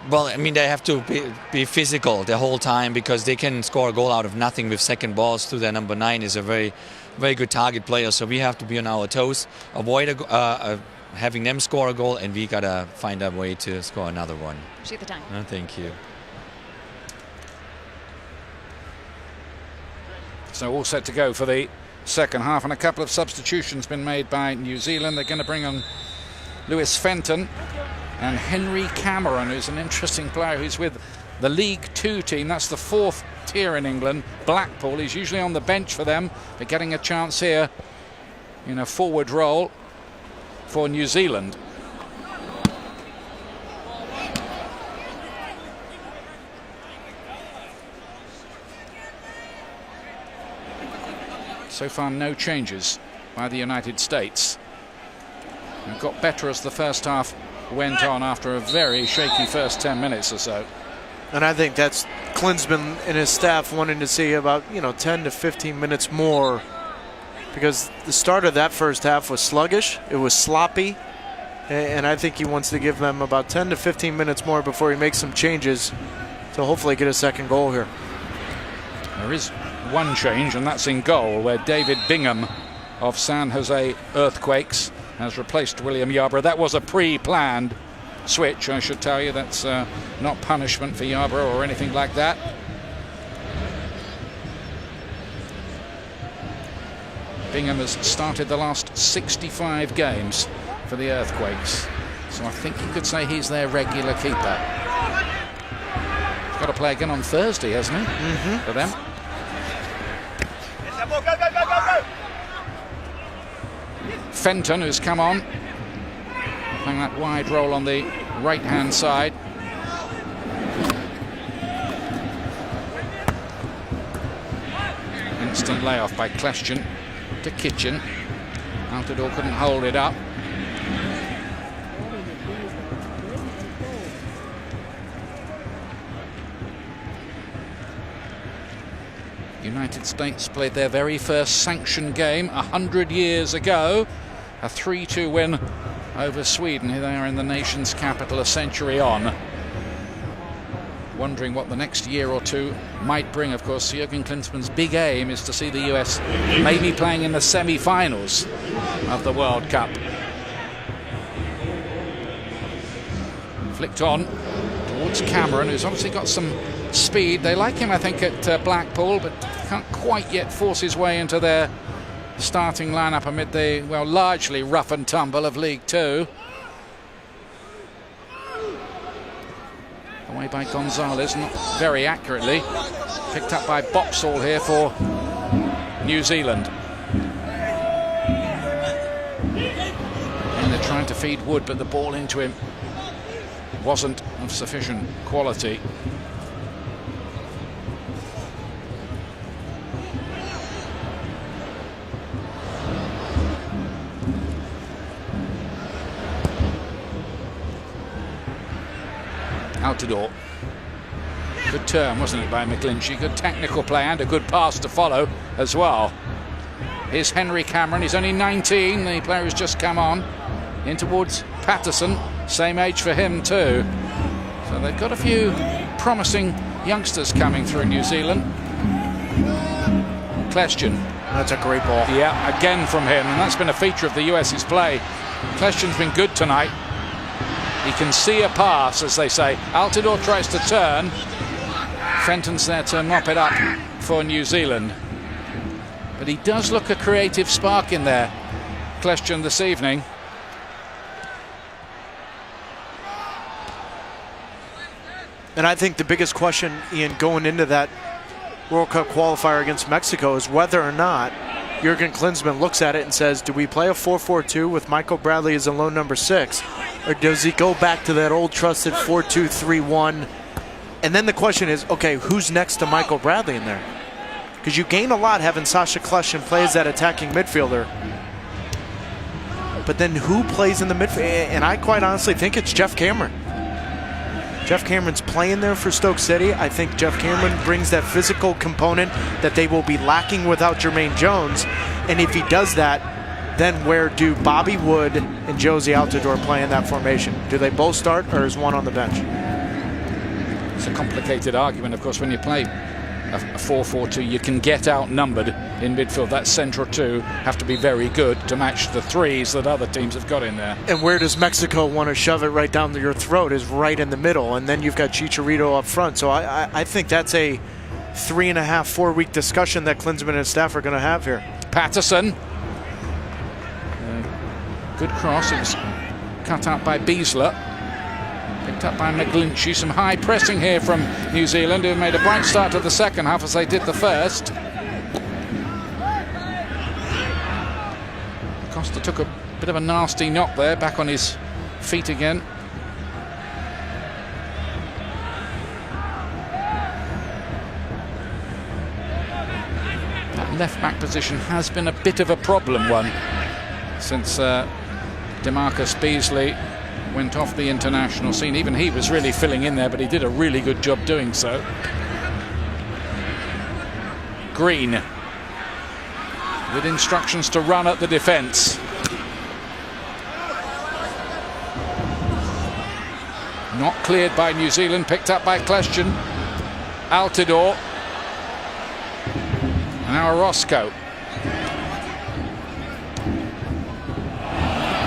Well, I mean, they have to be physical the whole time, because they can score a goal out of nothing with second balls through their number 9 is a very, very good target player. So we have to be on our toes, avoid having them score a goal, and we got to find a way to score another one. Appreciate the time. Thank you. So all set to go for the second half, and a couple of substitutions been made by New Zealand. They're going to bring on Lewis Fenton and Henry Cameron, who's an interesting player who's with the League 2 team. That's the 4th tier in England, Blackpool. He's usually on the bench for them, but getting a chance here in a forward role for New Zealand. So far, no changes by the United States. It got better as the first half went on after a very shaky first 10 minutes or so. And I think that's Klinsmann and his staff wanting to see about 10 to 15 minutes more, because the start of that first half was sluggish. It was sloppy, and I think he wants to give them about 10 to 15 minutes more before he makes some changes to hopefully get a second goal here. There is one change, and that's in goal, where David Bingham of San Jose Earthquakes has replaced William Yarbrough. That was a pre-planned switch, I should tell you. That's not punishment for Yarbrough or anything like that. Bingham has started the last 65 games for the Earthquakes, so I think you could say he's their regular keeper. He's got to play again on Thursday, hasn't he? For them. Fenton, who's come on, playing that wide role on the right-hand side. Instant layoff by Kleshchen to Kitchen. Altidore couldn't hold it up. United States played their very first sanctioned game 100 years ago. A 3-2 win over Sweden. Here they are in the nation's capital a century on. Wondering what the next year or two might bring. Of course, Jurgen Klinsmann's big aim is to see the US maybe playing in the semi-finals of the World Cup. Flicked on towards Cameron, who's obviously got some speed. They like him, I think, at Blackpool, but can't quite yet force his way into their starting lineup amid the, well, largely rough and tumble of League 2. Away by Gonzalez, not very accurately. Picked up by Boxall here for New Zealand. And they're trying to feed Wood, but the ball into him wasn't of sufficient quality. Altidore. Good turn, wasn't it, by McGlinchey? Good technical play and a good pass to follow as well. Here's Henry Cameron. He's only 19. The player has just come on. In towards Patterson. Same age for him too. So they've got a few promising youngsters coming through New Zealand. Kljestan. That's a great ball. Yeah, again from him. And that's been a feature of the US's play. Kljestan's been good tonight. He can see a pass, as they say. Altidore tries to turn. Fenton's there to mop it up for New Zealand. But he does look a creative spark in there, Kljestan, this evening. And I think the biggest question, Ian, going into that World Cup qualifier against Mexico is whether or not Jurgen Klinsmann looks at it and says, do we play a 4-4-2 with Michael Bradley as a lone number 6? Or does he go back to that old trusted 4-2-3-1? And then the question is, okay, who's next to Michael Bradley in there? Because you gain a lot having Sacha Kljestan play as that attacking midfielder. But then who plays in the midfield? And I quite honestly think it's Geoff Cameron. Geoff Cameron's playing there for Stoke City. I think Geoff Cameron brings that physical component that they will be lacking without Jermaine Jones. And if he does that, then where do Bobby Wood and Jozy Altidore play in that formation? Do they both start, or is one on the bench? It's a complicated argument, of course. When you play a 4-4-2, you can get outnumbered in midfield. That central two have to be very good to match the threes that other teams have got in there. And where does Mexico want to shove it right down your throat is right in the middle, and then you've got Chicharito up front. So I think that's a 3.5-4 week discussion that Klinsmann and his staff are going to have here. Patterson. Good cross. It was cut out by Beasler. Picked up by McGlinchey. Some high pressing here from New Zealand, who made a bright start to the second half as they did the first. Costa took a bit of a nasty knock there, back on his feet again. That left back position has been a bit of a problem one since DeMarcus Beasley went off the international scene. Even he was really filling in there, but he did a really good job doing so. Green with instructions to run at the defence. Not cleared by New Zealand, picked up by Kljestan. Altidore. Now Roscoe.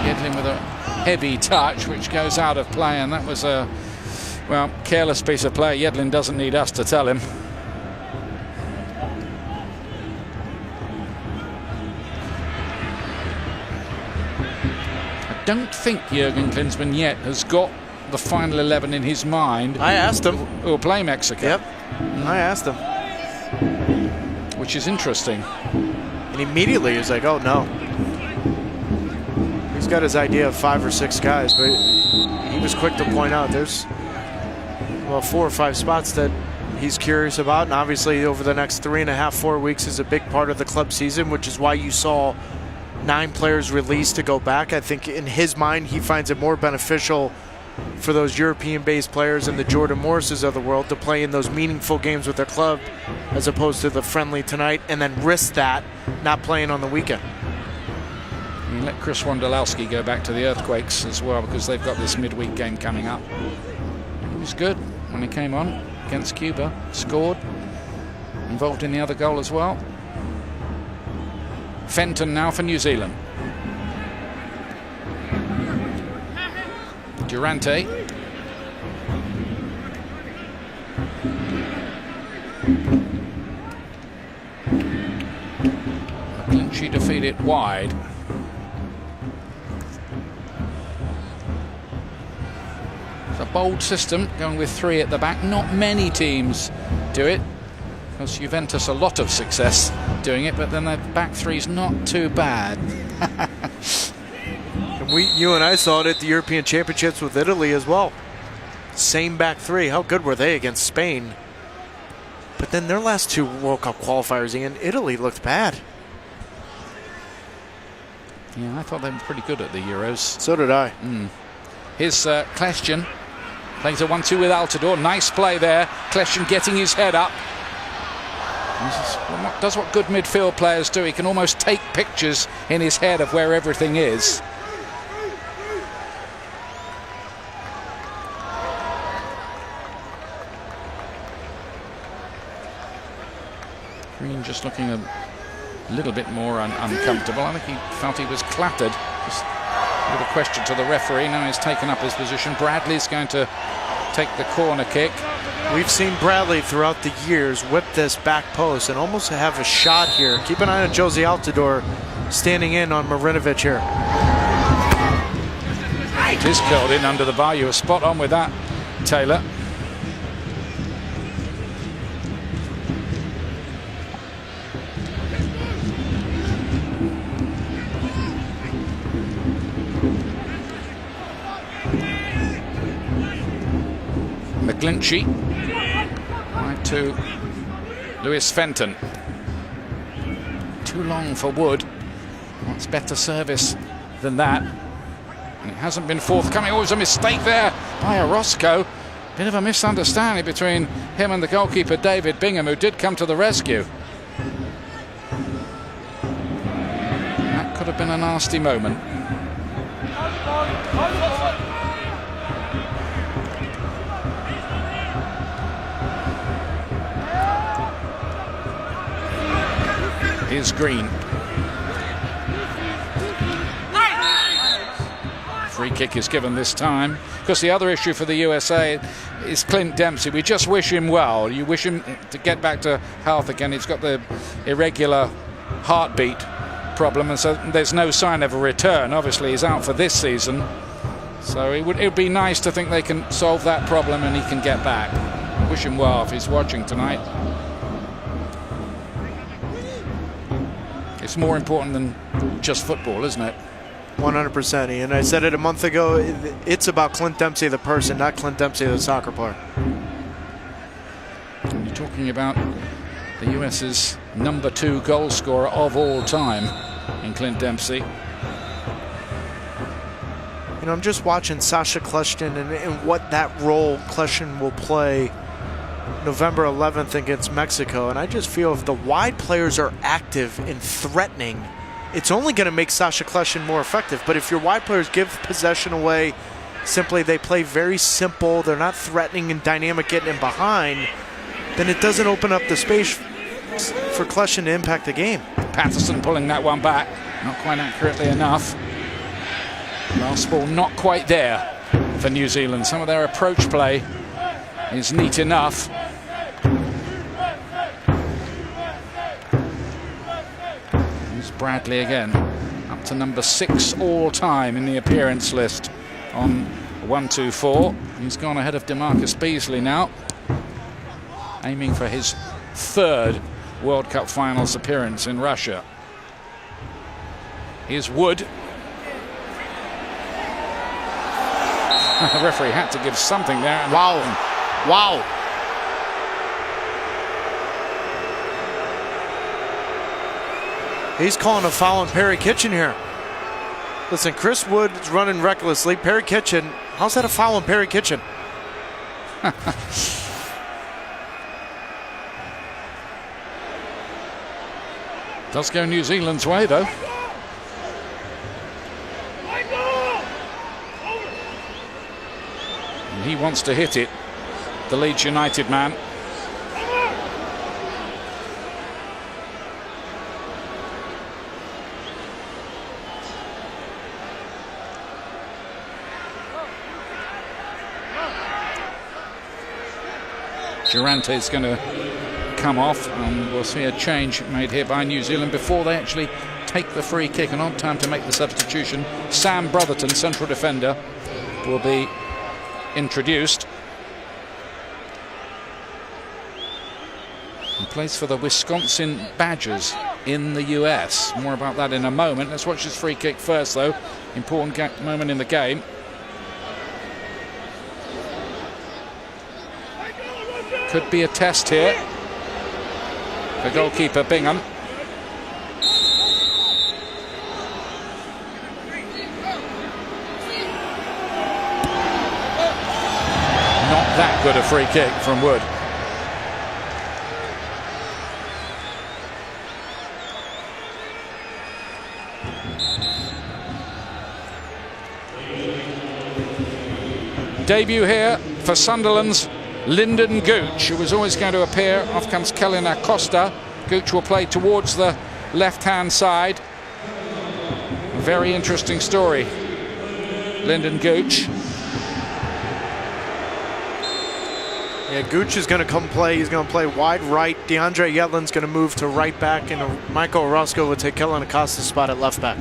Yedlin with a heavy touch which goes out of play, and that was a, well, careless piece of play. Yedlin doesn't need us to tell him. I don't think Jurgen Klinsmann yet has got the final 11 in his mind. I asked him. Who will play Mexico. Yep, I asked him. Which is interesting. And immediately he was like, oh no. He's got his idea of 5 or 6 guys, but he was quick to point out there's, well, 4 or 5 spots that he's curious about. And obviously over the next 3.5-4 weeks is a big part of the club season, which is why you saw 9 players released to go back. I think in his mind he finds it more beneficial for those European-based players and the Jordan Morrises of the world to play in those meaningful games with their club as opposed to the friendly tonight, and then risk that not playing on the weekend. You let Chris Wondolowski go back to the Earthquakes as well, because they've got this midweek game coming up. He was good when he came on against Cuba, scored, involved in the other goal as well. Fenton now for New Zealand. Durante. McGlinchey to feed it wide. It's a bold system, going with 3 at the back. Not many teams do it, because Juventus a lot of success doing it, but then their back 3's not too bad. And you and I saw it at the European Championships with Italy as well. Same back 3. How good were they against Spain? But then their last 2 World Cup qualifiers, Ian, Italy looked bad. Yeah, I thought they were pretty good at the Euros. So did I. Here's Kljestan. Plays a 1-2 with Altidore. Nice play there. Kljestan getting his head up. Does what good midfield players do. He can almost take pictures in his head of where everything is. Green just looking a little bit more uncomfortable. I think he felt he was clattered. Just a little question to the referee. Now he's taken up his position. Bradley's going to take the corner kick. We've seen Bradley throughout the years whip this back post and almost have a shot here. Keep an eye on Jozy Altidore standing in on Marinovic here. It is curled in under the bar. You were spot on with that, Taylor. McGlinchey, right to Lewis Fenton. Too long for Wood. Wants better service than that. And it hasn't been forthcoming. Always a mistake there by Orozco. Bit of a misunderstanding between him and the goalkeeper David Bingham, who did come to the rescue. That could have been a nasty moment. Here's Green. Free kick is given this time. Because the other issue for the USA is Clint Dempsey. We just wish him well. You wish him to get back to health again. He's got the irregular heartbeat problem, and so there's no sign of a return. Obviously, he's out for this season. So it would be nice to think they can solve that problem and he can get back. Wish him well if he's watching tonight. It's more important than just football, isn't it? 100%, Ian. I said it a month ago. It's about Clint Dempsey, the person, not Clint Dempsey, the soccer player. And you're talking about the US's #2 goal scorer of all time in Clint Dempsey. You know, I'm just watching Sacha Kljestan and what that role Kljestan will play November 11th against Mexico, and I just feel if the wide players are active and threatening, it's only going to make Sacha Kljestan more effective. But if your wide players give possession away, simply they play very simple, they're not threatening and dynamic getting in behind, then it doesn't open up the space for Kljestan to impact the game. Patterson pulling that one back, not quite accurately enough. Last ball not quite there for New Zealand. Some of their approach play is neat enough. Here's Bradley again, up to #6 all time in the appearance list on 1-2-4. He's gone ahead of DeMarcus Beasley now, aiming for his 3rd World Cup finals appearance in Russia. Here's Wood. The referee had to give something there. Wow. Wow. He's calling a foul on Perry Kitchen here. Listen, Chris Wood is running recklessly. Perry Kitchen, how's that a foul on Perry Kitchen? Does go New Zealand's way, though. And he wants to hit it, the Leeds United man. Durante is going to come off, and we'll see a change made here by New Zealand before they actually take the free kick. An odd time to make the substitution. Sam Brotherton, central defender, will be introduced. He plays for the Wisconsin Badgers in the US. More about that in a moment. Let's watch this free kick first, though. Important moment in the game. Could be a test here. The goalkeeper, Bingham. Not that good a free kick from Wood. Debut here for Sunderland's Lyndon Gooch, who was always going to appear. Off comes Kellyn Acosta. Gooch will play towards the left-hand side. A very interesting story, Lyndon Gooch. Yeah, Gooch is going to come play. He's going to play wide right. DeAndre Yedlin's going to move to right back, and Michael Orozco will take Kellyn Acosta's spot at left back.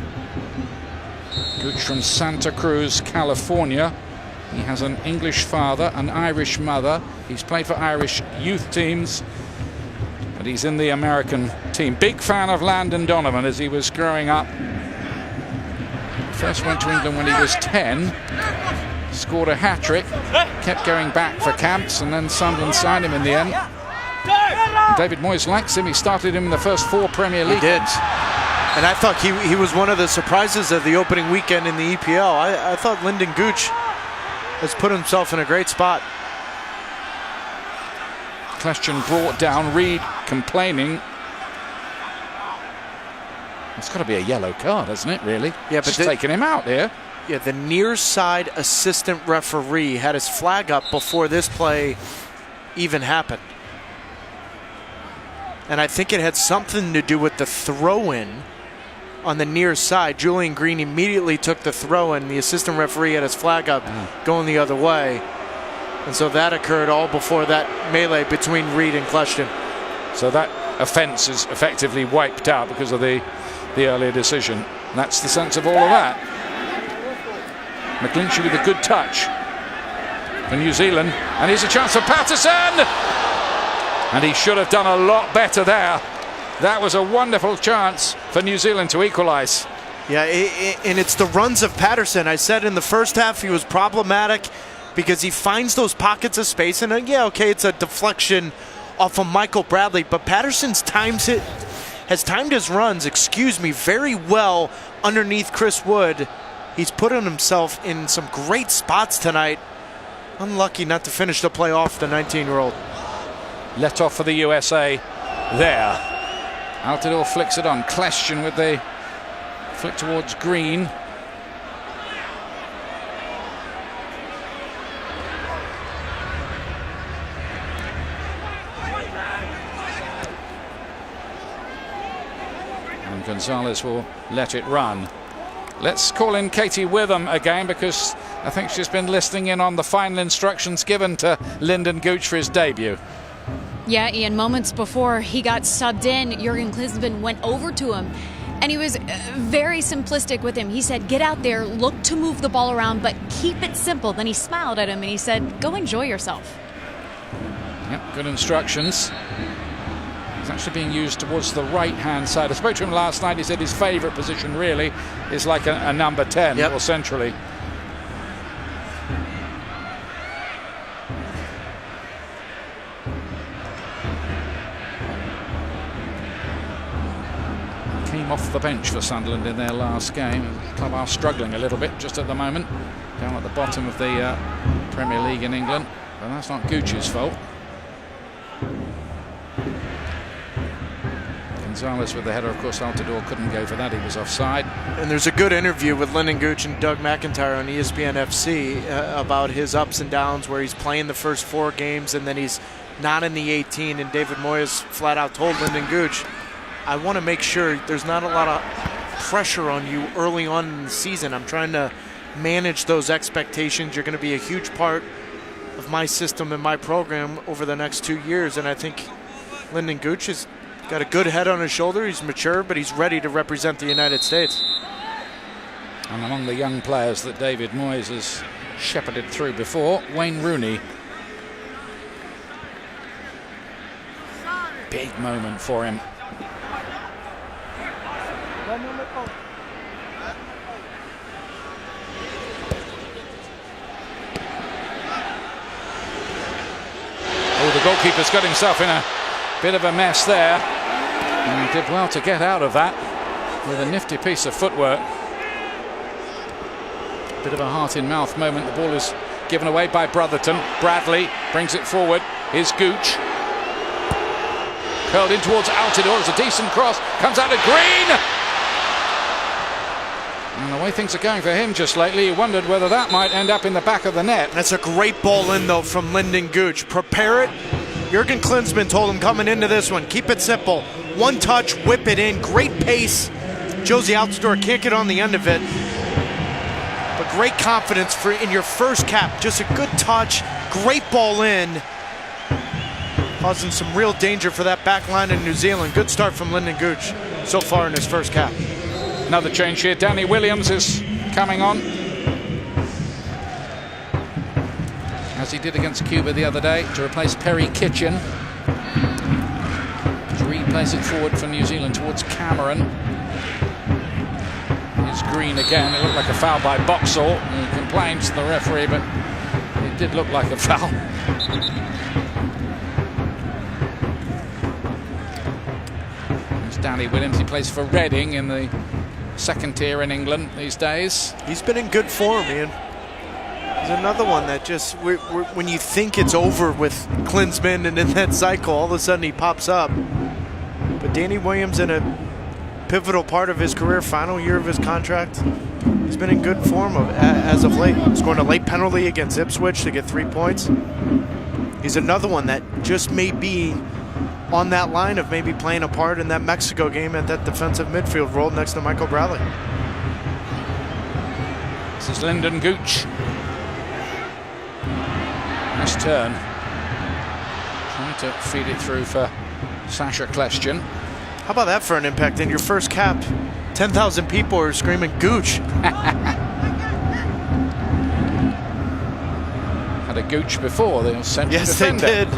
Gooch from Santa Cruz, California. He has an English father, an Irish mother. He's played for Irish youth teams, but he's in the American team. Big fan of Landon Donovan as he was growing up. First went to England when he was 10. Scored a hat-trick. Kept going back for camps, and then Sunderland signed him in the end. David Moyes likes him. He started him in the first 4 Premier League games. And I thought he was one of the surprises of the opening weekend in the EPL. I thought Lyndon Gooch has put himself in a great spot. Question brought down. Reed complaining. It's got to be a yellow card, hasn't it, really? Yeah, but just taking him out here. Yeah, the near side assistant referee had his flag up before this play even happened. And I think it had something to do with the throw-in on the near side. Julian Green immediately took the throw-in. The assistant referee had his flag up going the other way. And so that occurred all before that melee between Reed and Kleshton. So that offence is effectively wiped out because of the earlier decision. And that's the sense of all of that. McGlinchey with a good touch for New Zealand. And here's a chance for Patterson! And he should have done a lot better there. That was a wonderful chance for New Zealand to equalise. Yeah, and it's the runs of Patterson. I said in the first half he was problematic because he finds those pockets of space. And yeah, okay, it's a deflection off of Michael Bradley, but Patterson's has timed his runs, very well underneath Chris Wood. He's putting himself in some great spots tonight. Unlucky not to finish the play off the 19-year-old. Let off for the USA there. Altidore flicks it on. Kleshton with the flick towards Green. And Gonzalez will let it run. Let's call in Katie Witham again, because I think she's been listening in on the final instructions given to Lyndon Gooch for his debut. Yeah, Ian, moments before he got subbed in, Jurgen Klinsmann went over to him, and he was very simplistic with him. He said, get out there, look to move the ball around, but keep it simple. Then he smiled at him, and he said, go enjoy yourself. Yep, good instructions. He's actually being used towards the right-hand side. I spoke to him last night. He said his favourite position, really, is like a number 10, or centrally. Off the bench for Sunderland in their last game. The club are struggling a little bit just at the moment, down at the bottom of the Premier League in England, but that's not Gooch's fault. Gonzalez with the header. Of course, Altidore couldn't go for that. He was offside. And there's a good interview with Lyndon Gooch and Doug McIntyre on ESPN FC about his ups and downs, where he's playing the first 4 games and then he's not in the 18. And David Moyes flat out told Lyndon Gooch, I want to make sure there's not a lot of pressure on you early on in the season. I'm trying to manage those expectations. You're going to be a huge part of my system and my program over the next 2 years. And I think Lyndon Gooch has got a good head on his shoulder. He's mature, but he's ready to represent the United States. And among the young players that David Moyes has shepherded through before. Wayne Rooney. Big moment for him. Oh, the goalkeeper's got himself in a bit of a mess there. And he did well to get out of that with a nifty piece of footwork. Bit of a heart-in-mouth moment. The ball is given away by Brotherton. Bradley brings it forward. Here's Gooch. Curled in towards Altidore. It's a decent cross. Comes out of Green. And the way things are going for him just lately, you wondered whether that might end up in the back of the net. That's a great ball in, though, from Lynden Gooch. Prepare it. Jurgen Klinsmann told him coming into this one, keep it simple. One touch, whip it in. Great pace. Jozy Altidore can't get on the end of it. But great confidence for in your first cap. Just a good touch. Great ball in. Causing some real danger for that back line in New Zealand. Good start from Lynden Gooch so far in his first cap. Another change here. Danny Williams is coming on, as he did against Cuba the other day, to replace Perry Kitchen. Dree plays it forward for New Zealand towards Cameron. Here's Green again. It looked like a foul by Boxall. He complains to the referee, but it did look like a foul. There's Danny Williams. He plays for Reading in the second tier in England these days. He's been in good form, Ian. He's another one that just, when you think it's over with Klinsmann and in that cycle, all of a sudden he pops up. But Danny Williams, in a pivotal part of his career, final year of his contract, he's been in good form as of late. Scoring a late penalty against Ipswich to get 3 points. He's another one that just may be on that line of maybe playing a part in that Mexico game at that defensive midfield role next to Michael Bradley. This is Lynden Gooch. Nice turn. Trying to feed it through for Sasha Kljestan. How about that for an impact in your first cap? 10,000 people are screaming Gooch. Had a Gooch before, the central defender. Yes, they did.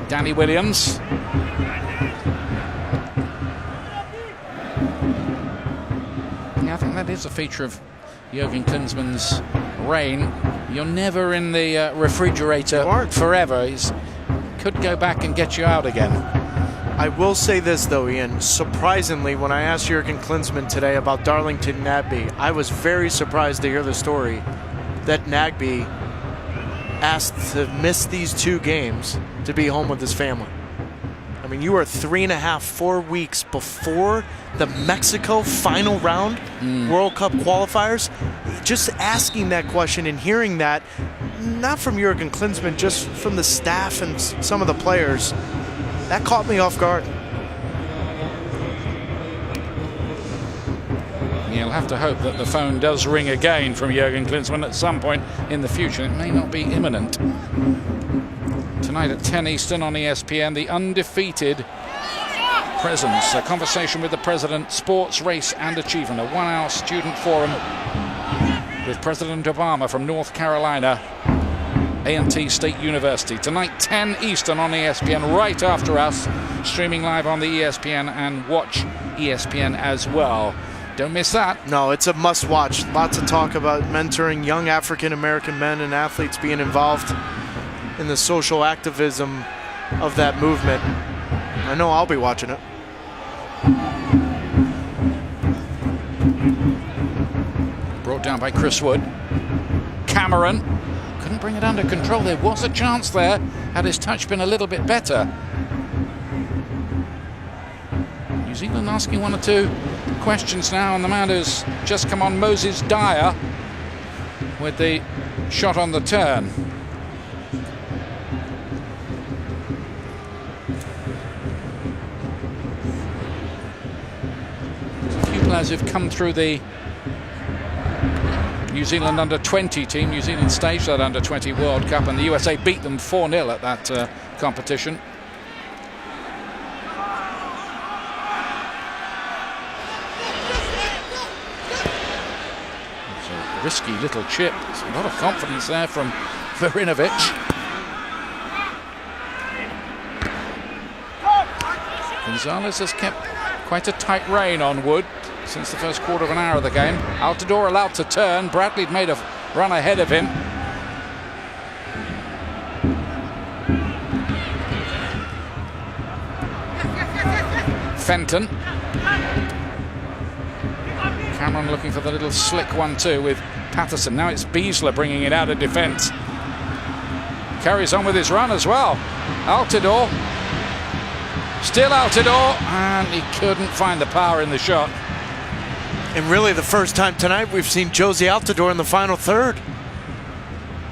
Danny Williams. Yeah, I think that is a feature of Jurgen Klinsmann's reign. You're never in the refrigerator forever. He could go back and get you out again. I will say this, though, Ian. Surprisingly, when I asked Jurgen Klinsmann today about Darlington Nagbe, I was very surprised to hear the story that Nagbe asked to miss these 2 games to be home with his family. I mean, you are 3.5, 4 weeks before the Mexico final round World Cup qualifiers. Just asking that question and hearing that, not from Jurgen Klinsmann, just from the staff and some of the players, that caught me off guard. You'll have to hope that the phone does ring again from Jurgen Klinsmann at some point in the future. It may not be imminent. Tonight at 10 Eastern on ESPN, the undefeated presence. A conversation with the president, sports, race and achievement. A 1-hour student forum with President Obama from North Carolina, A&T State University. Tonight, 10 Eastern on ESPN, right after us. Streaming live on the ESPN and watch ESPN as well. Don't miss that. No, it's a must-watch. Lots of talk about mentoring young African-American men and athletes being involved in the social activism of that movement. I know I'll be watching it. Brought down by Chris Wood. Cameron couldn't bring it under control. There was a chance there, had his touch been a little bit better. New Zealand asking 1 or 2 questions now, and the man who's just come on, Moses Dyer, with the shot on the turn. A few players who've come through the New Zealand under-20 team. New Zealand staged that under-20 World Cup, and the USA beat them 4-0 at that competition. risky little chip. There's a lot of confidence there from Marinovic. Gonzalez has kept quite a tight rein on Wood since the first quarter of an hour of the game. Altidore allowed to turn. Bradley'd made a run ahead of him. Fenton. Cameron looking for the little slick 1-2 with Patterson. Now it's Beasler bringing it out of defence. Carries on with his run as well. Altidore. Still Altidore. And he couldn't find the power in the shot. And really the first time tonight we've seen Jozy Altidore in the final third.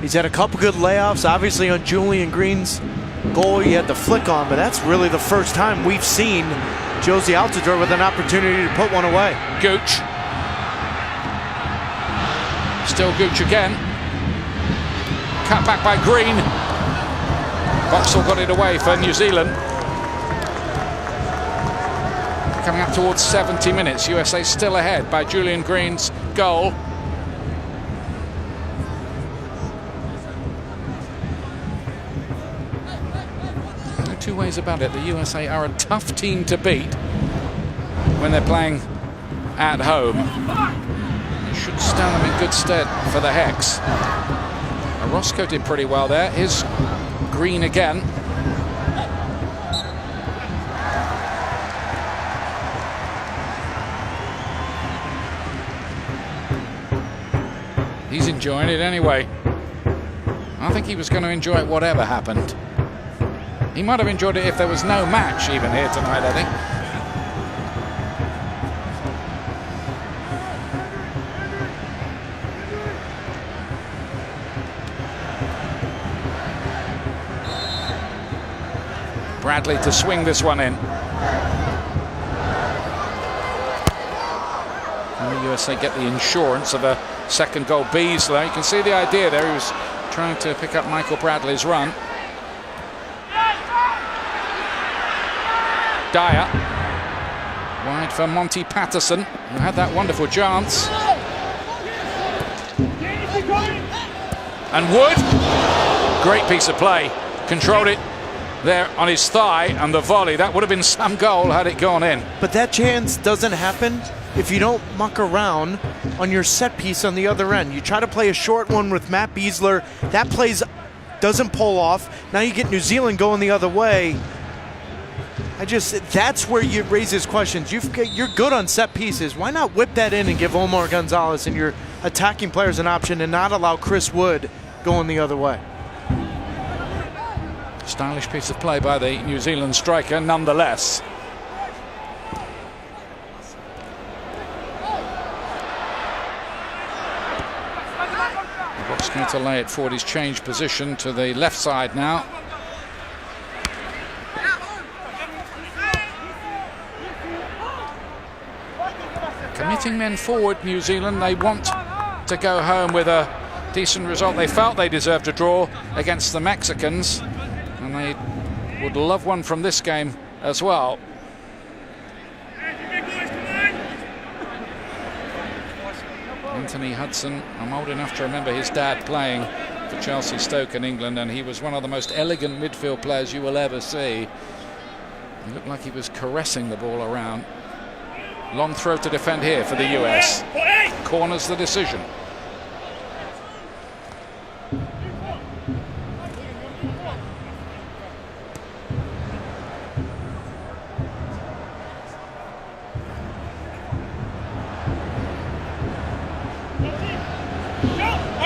He's had a couple good layoffs. Obviously on Julian Green's goal he had the flick on, but that's really the first time we've seen Jozy Altidore with an opportunity to put one away. Gooch. Still Gooch again. Cut back by Green. Boxall got it away for New Zealand. Coming up towards 70 minutes. USA still ahead by Julian Green's goal. No two ways about it. The USA are a tough team to beat when they're playing at home. It should stand them in good stead for the Hex. Orozco did pretty well there. Here's Green again. He's enjoying it anyway. I think he was going to enjoy it whatever happened. He might have enjoyed it if there was no match even here tonight, I think. Bradley to swing this one in. And the USA get the insurance of a second goal. Beasler, you can see the idea there. He was trying to pick up Michael Bradley's run. Dyer. Wide for Monty Patterson, who had that wonderful chance. And Wood. Great piece of play. Controlled it there on his thigh, and the volley. That would have been some goal had it gone in. But that chance doesn't happen if you don't muck around on your set piece on the other end. You try to play a short one with Matt Beasler. That plays doesn't pull off. Now you get New Zealand going the other way. That's where you raise his questions. You're good on set pieces. Why not whip that in and give Omar Gonzalez and your attacking players an option and not allow Chris Wood going the other way? Stylish piece of play by the New Zealand striker, nonetheless. Box going to lay it forward. He's changed position to the left side now. Committing men forward, New Zealand. They want to go home with a decent result. They felt they deserved a draw against the Mexicans, and they would love one from this game as well. Anthony Hudson, I'm old enough to remember his dad playing for Chelsea, Stoke and England, and he was one of the most elegant midfield players you will ever see. He looked like he was caressing the ball around. Long throw to defend here for the US. Corners the decision.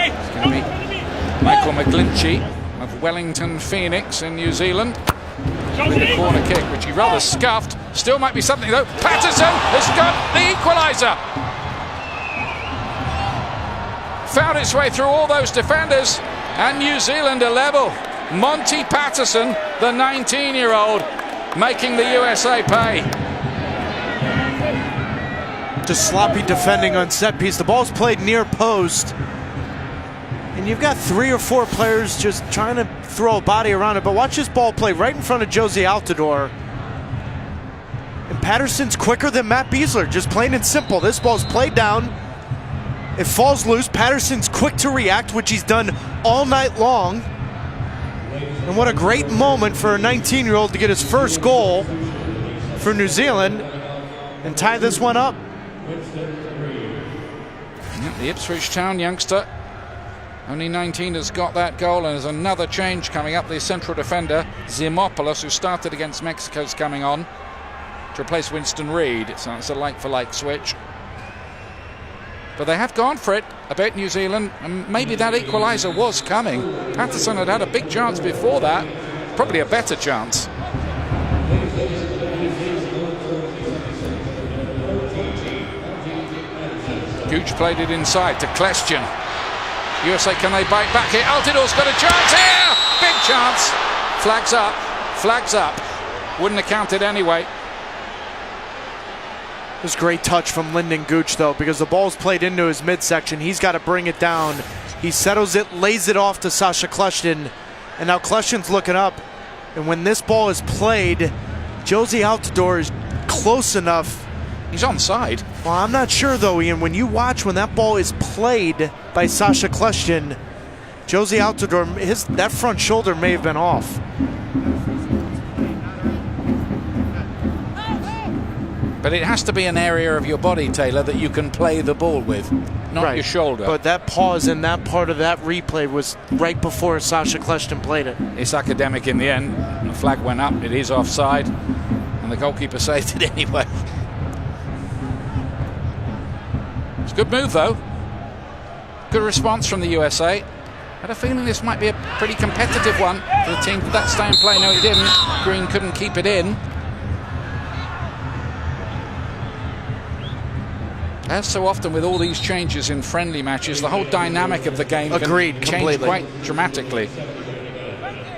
It's going to be Michael McGlinchey of Wellington Phoenix in New Zealand with a corner kick, which he rather scuffed. Still might be something though. Patterson has got the equaliser. Found its way through all those defenders, and New Zealand are level. Monty Patterson, the 19-year-old, making the USA pay. Just sloppy defending on set piece. The ball's played near post, and you've got 3 or 4 players just trying to throw a body around it. But watch this ball play right in front of Jozy Altidore. And Patterson's quicker than Matt Beasler, just plain and simple. This ball's played down. It falls loose. Patterson's quick to react, which he's done all night long. And what a great moment for a 19-year-old to get his first goal for New Zealand and tie this one up. The Ipswich Town youngster, only 19, has got that goal, and there's another change coming up. The central defender, Zimopoulos, who started against Mexico, is coming on to replace Winston Reid. So it's a like-for-like switch. But they have gone for it a bit, New Zealand, and maybe that equaliser was coming. Patterson had a big chance before that, probably a better chance. Gooch played it inside to Klestjan. USA, can they bite back here? Altidor's got a chance here! Big chance! Flags up, flags up. Wouldn't have counted anyway. It was a great touch from Lynden Gooch, though, because the ball's played into his midsection. He's got to bring it down. He settles it, lays it off to Sacha Kljestan, and now Klestjan's looking up. And when this ball is played, Jozy Altidore is close enough. He's onside. Well, I'm not sure, though, Ian. When you watch when that ball is played by Sacha Kljestan, Jozy Altidore, that front shoulder may have been off. But it has to be an area of your body, Taylor, that you can play the ball with, not your shoulder. But that pause in that part of that replay was right before Sacha Kljestan played it. It's academic in the end. The flag went up, it is offside, and the goalkeeper saved it anyway. It's a good move, though. Good response from the USA. I had a feeling this might be a pretty competitive one for the team. Did that stay in play? No, it didn't. Green couldn't keep it in. As so often with all these changes in friendly matches, the whole dynamic of the game can change quite dramatically.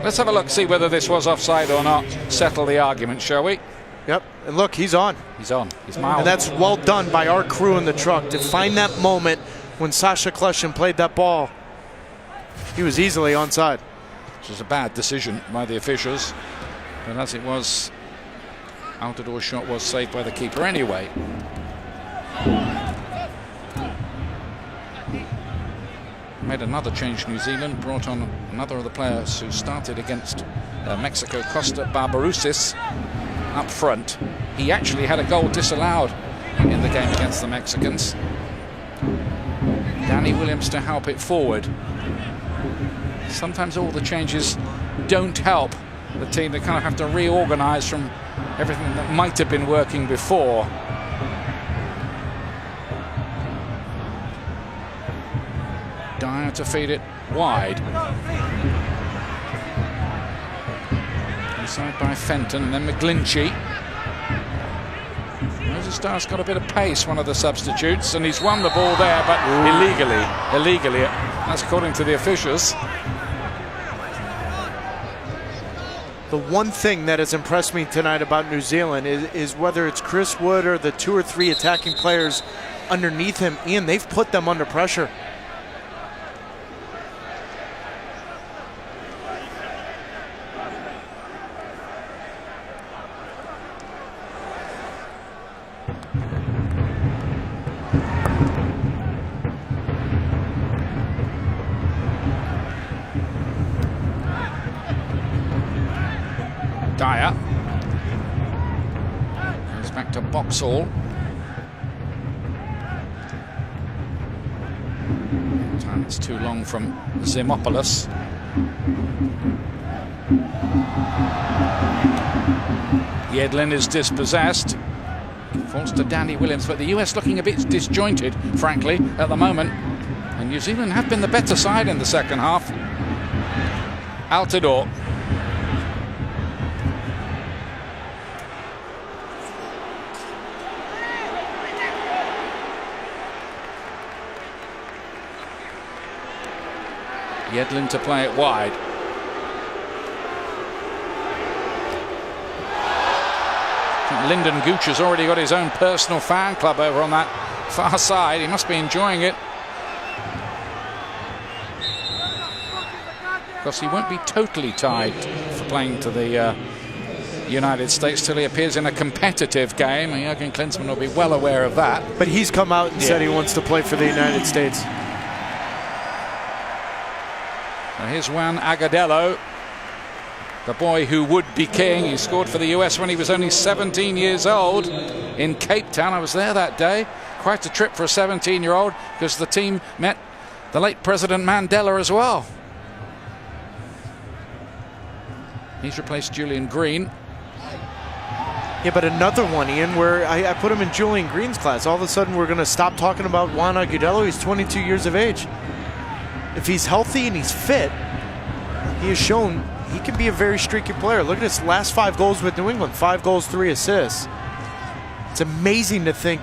Let's have a look, see whether this was offside or not. Settle the argument, shall we? Yep, and look, he's on. He's on. He's mild. And that's well done by our crew in the truck to find that moment when Sacha Kljestan played that ball. He was easily onside. Which was a bad decision by the officials. But as it was, Altidore's shot was saved by the keeper anyway. Made another change, New Zealand, brought on another of the players who started against Mexico, Costa Barbarousis, up front. He actually had a goal disallowed in the game against the Mexicans. Danny Williams to help it forward. Sometimes all the changes don't help the team. They kind of have to reorganize from everything that might have been working before. Dyer to feed it wide. Inside by Fenton, and then McGlinchey. Moses Dyer's got a bit of pace, one of the substitutes, and he's won the ball there, but illegally. That's according to the officials. The one thing that has impressed me tonight about New Zealand is whether it's Chris Wood or the 2 or 3 attacking players underneath him, Ian, they've put them under pressure. Dyer goes back to Boxall. Time it's too long from Zimopoulos. Yedlin is dispossessed. Falls to Danny Williams, but the US looking a bit disjointed, frankly, at the moment. And New Zealand have been the better side in the second half. Altidore. Yedlin to play it wide. Lynden Gooch has already got his own personal fan club over on that far side. He must be enjoying it. Because he won't be totally tied for playing to the United States till he appears in a competitive game. And Jurgen Klinsmann will be well aware of that. But he's come out and said he wants to play for the United States. Now here's Juan Agudelo, the boy who would be king. He scored for the US when he was only 17 years old in Cape Town. I was there that day. Quite a trip for a 17-year-old, because the team met the late President Mandela as well. He's replaced Julian Green. Yeah, but another one, Ian, where I put him in Julian Green's class. All of a sudden, we're going to stop talking about Juan Agudelo. He's 22 years of age. If he's healthy and he's fit, he has shown he can be a very streaky player. Look at his last 5 goals with New England. 5 goals, 3 assists. It's amazing to think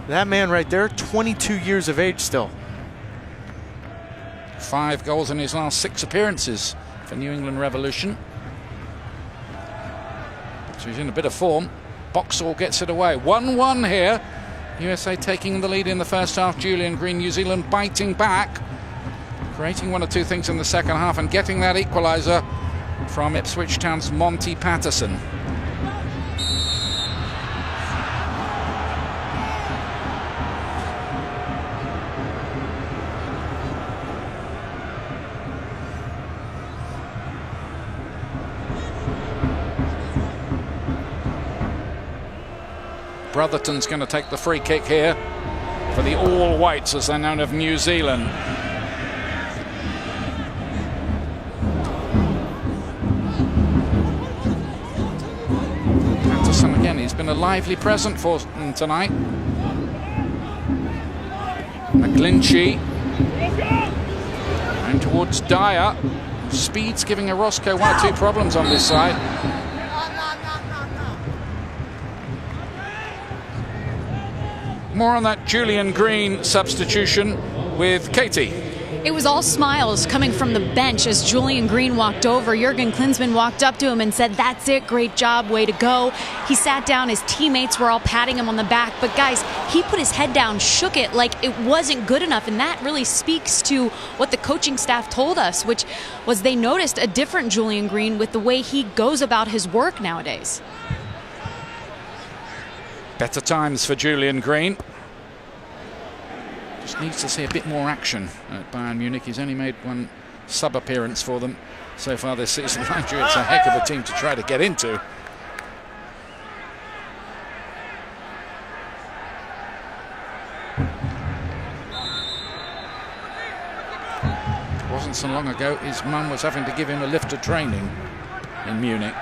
that man right there, 22 years of age still. 5 goals in his last 6 appearances for New England Revolution. So he's in a bit of form. Boxall gets it away. 1-1 here. USA taking the lead in the first half. Julian Green, New Zealand biting back, creating 1 or 2 things in the second half and getting that equaliser from Ipswich Town's Monty Patterson. Brotherton's going to take the free kick here for the All Whites, as they're known, of New Zealand. Patterson again, he's been a lively present for them tonight. McGlinchey. And towards Dyer. Speed's giving Orozco 1 or 2 problems on this side. More on that Julian Green substitution with Katie. It was all smiles coming from the bench as Julian Green walked over. Jurgen Klinsmann walked up to him and said, "That's it, great job, way to go." He sat down, his teammates were all patting him on the back, but guys, he put his head down, shook it like it wasn't good enough, and that really speaks to what the coaching staff told us, which was they noticed a different Julian Green with the way he goes about his work nowadays. Better times for Julian Green. Just needs to see a bit more action at Bayern Munich. He's only made 1 sub-appearance for them so far this season. Mind you, it's a heck of a team to try to get into. It wasn't so long ago his mum was having to give him a lift to training in Munich.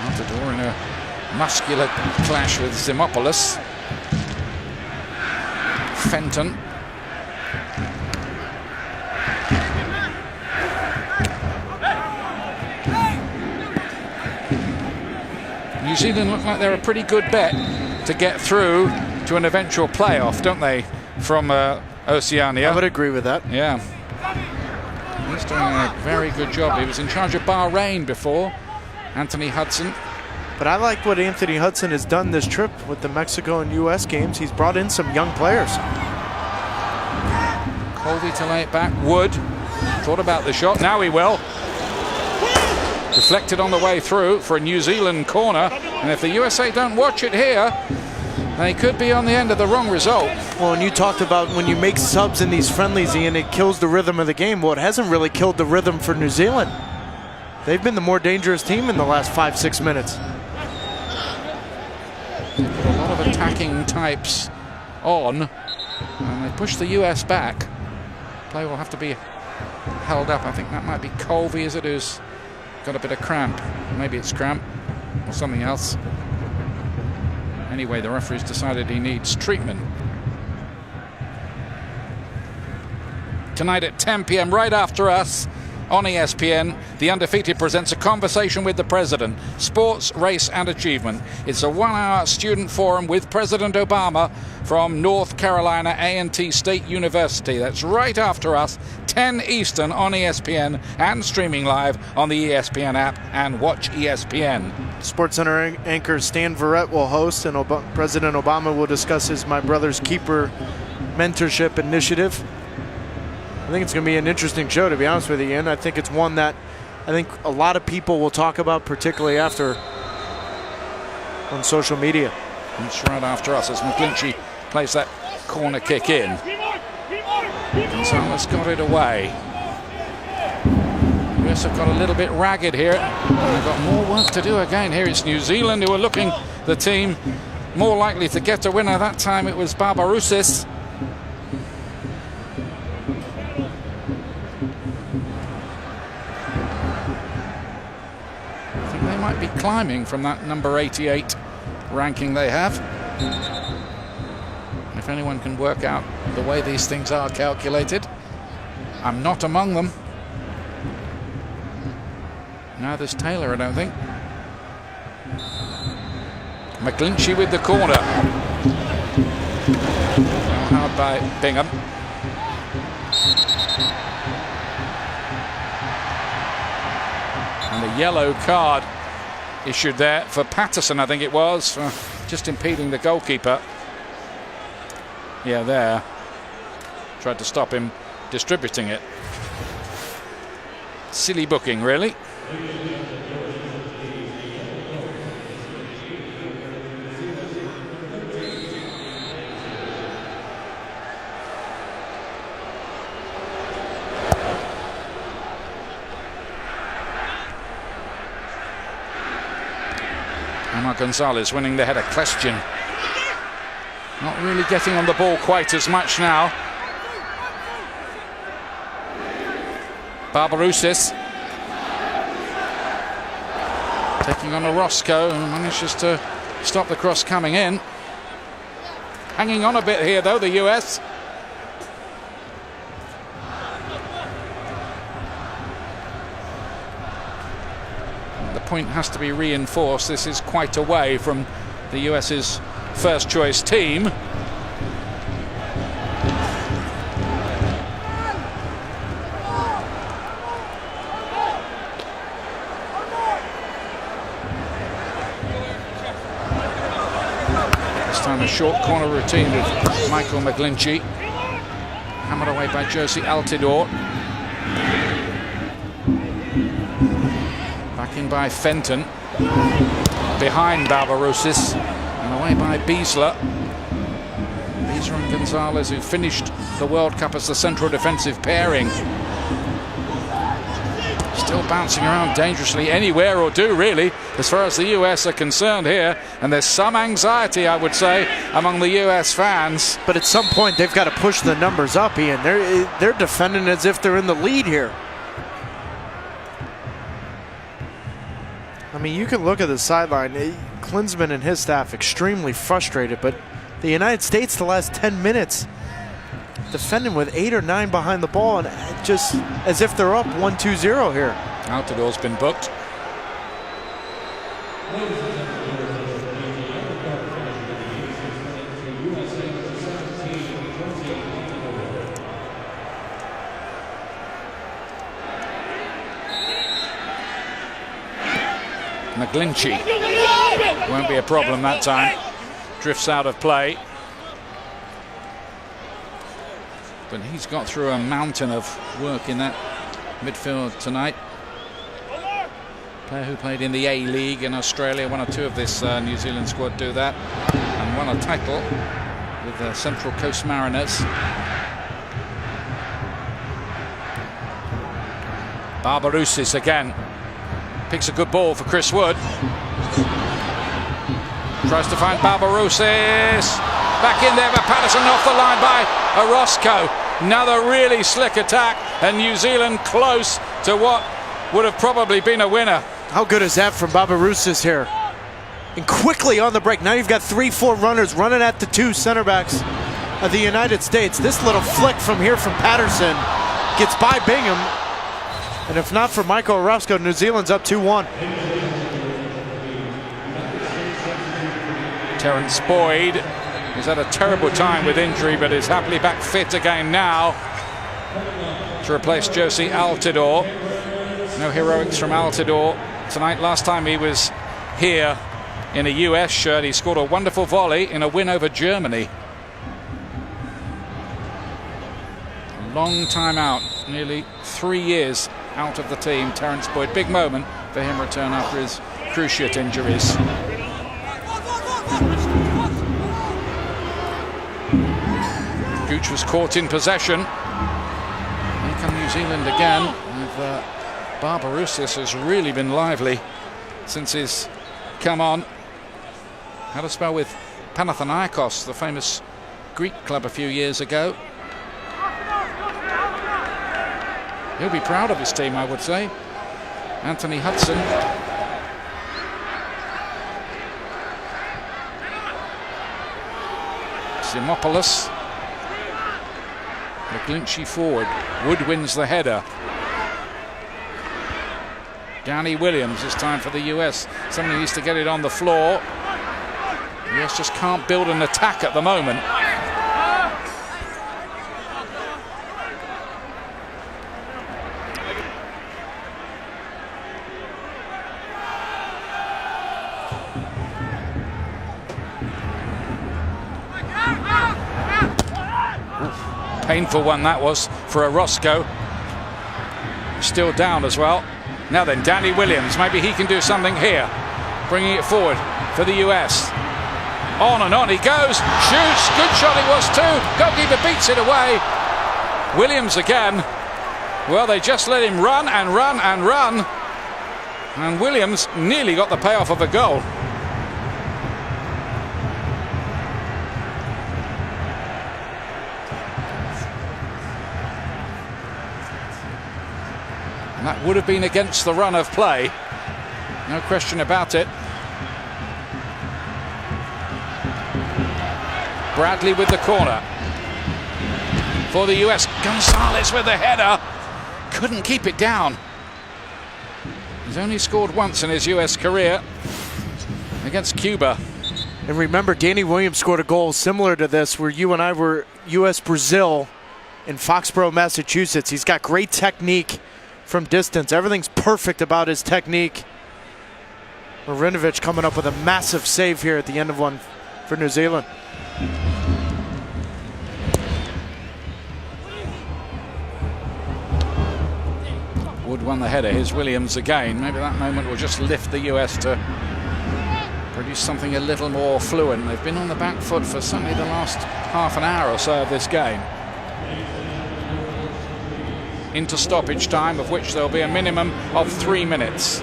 Altidore in a muscular clash with Zimopoulos. Fenton. New Zealand look like they're a pretty good bet to get through to an eventual playoff, don't they, from Oceania? I would agree with that. Yeah. He's doing a very good job. He was in charge of Bahrain before, Anthony Hudson. But I like what Anthony Hudson has done this trip with the Mexico and U.S. games. He's brought in some young players. Colby to lay it back. Wood thought about the shot. Now he will. Deflected on the way through for a New Zealand corner. And if the USA don't watch it here, they could be on the end of the wrong result. Well, and you talked about when you make subs in these friendlies, Ian, it kills the rhythm of the game. Well, it hasn't really killed the rhythm for New Zealand. They've been the more dangerous team in the last 5-6 minutes. A lot of attacking types on, and they push the US back. Play will have to be held up. I think that might be Colby, is it, who's got a bit of cramp. Maybe it's cramp or something else. Anyway, the referee's decided he needs treatment. Tonight at 10 p.m, right after us, on ESPN, The Undefeated presents A Conversation with the President, Sports, Race and Achievement. It's a 1-hour student forum with President Obama from North Carolina A&T State University. That's right after us, 10 Eastern on ESPN and streaming live on the ESPN app and Watch ESPN. SportsCenter anchor Stan Verrett will host, and President Obama will discuss his My Brother's Keeper mentorship initiative. I think it's going to be an interesting show, to be honest with you, Ian. I think it's one that I think a lot of people will talk about, particularly after on social media. It's right after us as McGlinchey plays that corner kick in. Gonzalez got it away. US have got a little bit ragged here. They've got more work to do again. Here it's New Zealand who are looking the team more likely to get a winner. That time it was Barbarouses. I think they might be climbing from that number 88 ranking they have. If anyone can work out the way these things are calculated, I'm not among them. Now there's Taylor, I don't think. McGlinchey with the corner. Hard by Bingham. And a yellow card issued there for Patterson, I think it was, for just impeding the goalkeeper. Yeah, there. Tried to stop him distributing it. Silly booking, really. Omar Gonzalez winning the header. Question. Not really getting on the ball quite as much now. Barbarouses taking on Orozco, and manages to stop the cross coming in. Hanging on a bit here though, the US. The point has to be reinforced. This is quite away from the US's first choice team. A short corner routine with Michael McGlinchey. Hammered away by Josie Altidore. Back in by Fenton. Behind Barbarouses. And away by Beasler. Beasler and Gonzalez, who finished the World Cup as the central defensive pairing. Still bouncing around dangerously anywhere or do, really, as far as the US are concerned here. And there's some anxiety, I would say, among the US fans. But at some point, they've got to push the numbers up, Ian. They're defending as if they're in the lead here. I mean, you can look at the sideline. Klinsmann and his staff extremely frustrated, but the United States, the last 10 minutes, defending with 8 or 9 behind the ball, and just as if they're up 1-2-0 here. Altidore's been booked. McGlinchey won't be a problem that time. Drifts out of play. But he's got through a mountain of work in that midfield tonight. Player who played in the A-League in Australia. 1 or 2 of this New Zealand squad do that. And won a title with the Central Coast Mariners. Barbarouses again. Picks a good ball for Chris Wood. Tries to find Barbarouses. Back in there, but Patterson off the line by Orozco. Another really slick attack, and New Zealand close to what would have probably been a winner. How good is that from Barbarouses here? And quickly on the break. Now you've got 3-4 runners running at the 2 center backs of the United States. This little flick from here from Patterson gets by Bingham. And if not for Michael Orozco, New Zealand's up 2-1. Terence Boyd has had a terrible time with injury, but is happily back fit again now to replace Josie Altidore. No heroics from Altidore tonight. Last time he was here in a US shirt, he scored a wonderful volley in a win over Germany. A long time out, nearly 3 years out of the team. Terence Boyd, big moment for him return after his cruciate injuries. Gooch was caught in possession. Here come New Zealand again. Barbarouses has really been lively since he's come on. Had a spell with Panathinaikos, the famous Greek club, a few years ago. He'll be proud of his team, I would say. Anthony Hudson. Simopoulos. McGlinchey forward. Wood wins the header. Danny Williams, this time for the US. Somebody needs to get it on the floor. The US just can't build an attack at the moment. Painful one that was for Orozco. Still down as well. Now then, Danny Williams, maybe he can do something here. Bringing it forward for the US. On and on he goes, shoots, good shot it was too. Goalkeeper beats it away. Williams again. Well, they just let him run and run and run. And Williams nearly got the payoff of a goal. That would have been against the run of play. No question about it. Bradley with the corner. For the US, Gonzalez with the header. Couldn't keep it down. He's only scored once in his US career against Cuba. And remember, Danny Williams scored a goal similar to this where you and I were US-Brazil in Foxborough, Massachusetts. He's got great technique from distance. Everything's perfect about his technique. Marinovic coming up with a massive save here at the end of one for New Zealand. Wood won the header. Here's Williams again. Maybe that moment will just lift the US to produce something a little more fluent. They've been on the back foot for certainly the last half an hour or so of this game. Into stoppage time, of which there'll be a minimum of 3 minutes.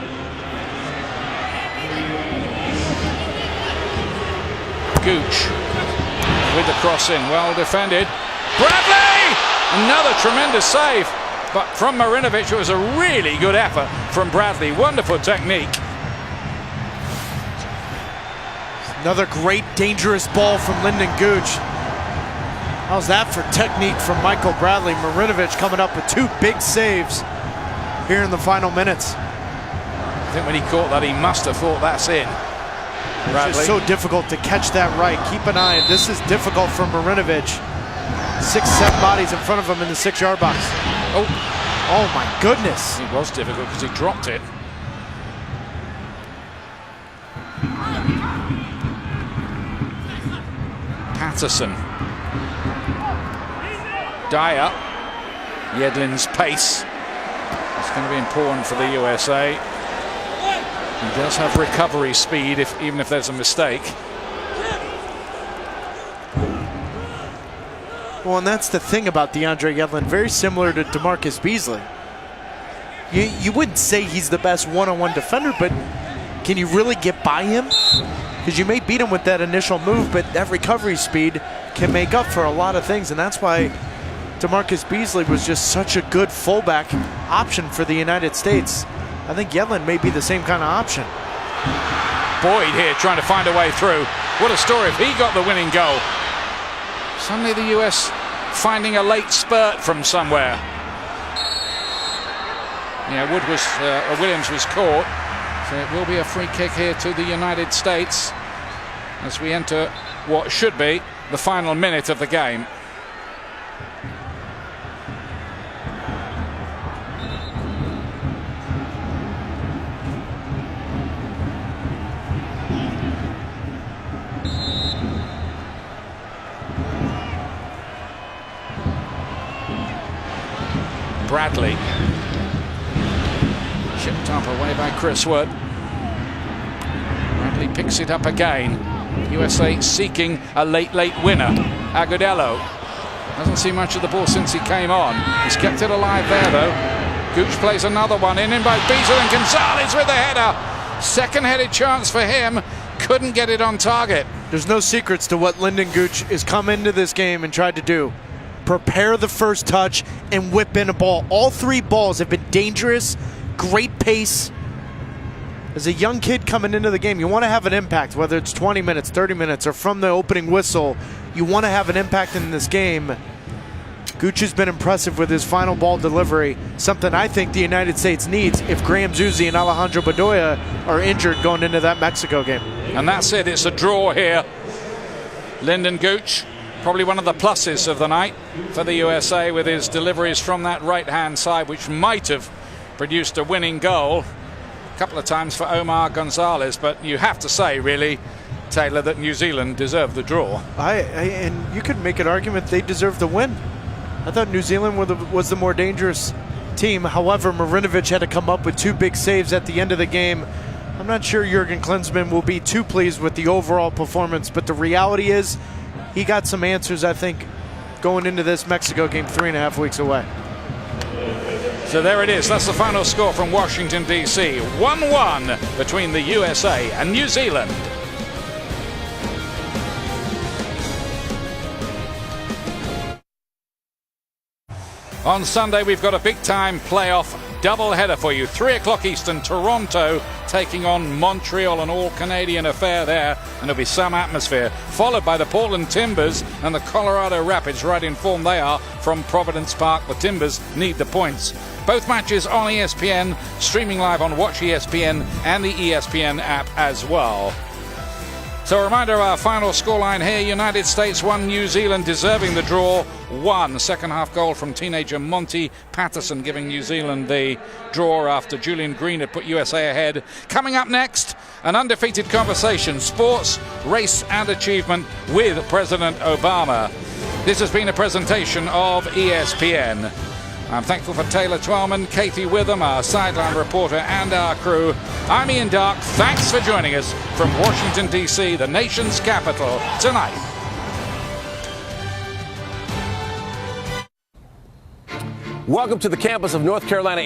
Gooch with the cross in, well defended. Bradley! Another tremendous save, but from Marinovic it was a really good effort from Bradley. Wonderful technique. Another great dangerous ball from Lyndon Gooch. How's that for technique from Michael Bradley? Marinovic coming up with 2 big saves here in the final minutes. I think when he caught that, he must have thought that's in. Bradley. It's just so difficult to catch that right. Keep an eye. This is difficult for Marinovic. 6-7 bodies in front of him in the 6-yard box. Oh my goodness. It was difficult because he dropped it. Patterson. Dyer. Yedlin's pace. It's going to be important for the USA. He does have recovery speed, even if there's a mistake. Well, and that's the thing about DeAndre Yedlin, very similar to DeMarcus Beasley. You wouldn't say he's the best one-on-one defender, but can you really get by him? Because you may beat him with that initial move, but that recovery speed can make up for a lot of things, and that's why DeMarcus Beasley was just such a good fullback option for the United States. I think Yedlin may be the same kind of option. Boyd here trying to find a way through. What a story if he got the winning goal. Suddenly the US finding a late spurt from somewhere. Yeah, Williams was caught. So it will be a free kick here to the United States as we enter what should be the final minute of the game. Bradley. up away by Chris Wood. Bradley picks it up again. USA seeking a late winner. Agudelo hasn't seen much of the ball since he came on. He's kept it alive there though. Gooch plays another one in by Beezer, and Gonzalez with the header. Second-headed chance for him. Couldn't get it on target. There's no secrets to what Lynden Gooch has come into this game and tried to do. Prepare the first touch and whip in a ball. All three balls have been dangerous, great pace. As a young kid coming into the game, you want to have an impact, whether it's 20 minutes, 30 minutes, or from the opening whistle. You want to have an impact in this game. Gooch has been impressive with his final ball delivery, something I think the United States needs if Graham Zusi and Alejandro Bedoya are injured going into that Mexico game. And that's it, it's a draw here. Lynden Gooch, probably one of the pluses of the night for the USA with his deliveries from that right-hand side, which might have produced a winning goal a couple of times for Omar Gonzalez. But you have to say, really, Taylor, that New Zealand deserved the draw. And you could make an argument they deserved the win. I thought New Zealand was the more dangerous team. However, Marinovic had to come up with two big saves at the end of the game. I'm not sure Jurgen Klinsmann will be too pleased with the overall performance, but the reality is he got some answers, I think, going into this Mexico game 3.5 weeks away. So there it is. That's the final score from Washington, D.C. 1-1 between the USA and New Zealand. On Sunday, we've got a big-time playoff doubleheader for you. 3 o'clock Eastern, Toronto taking on Montreal, an all-Canadian affair there, and there'll be some atmosphere. Followed by the Portland Timbers and the Colorado Rapids, right in form they are from Providence Park. The Timbers need the points. Both matches on ESPN, streaming live on Watch ESPN and the ESPN app as well. So a reminder of our final scoreline here. United States 1, New Zealand deserving the draw 1. Second half goal from teenager Monty Patterson giving New Zealand the draw after Julian Green had put USA ahead. Coming up next, an undefeated conversation, sports, race and achievement with President Obama. This has been a presentation of ESPN. I'm thankful for Taylor Twellman, Katie Witham, our sideline reporter, and our crew. I'm Ian Darke. Thanks for joining us from Washington, D.C., the nation's capital, tonight. Welcome to the campus of North Carolina.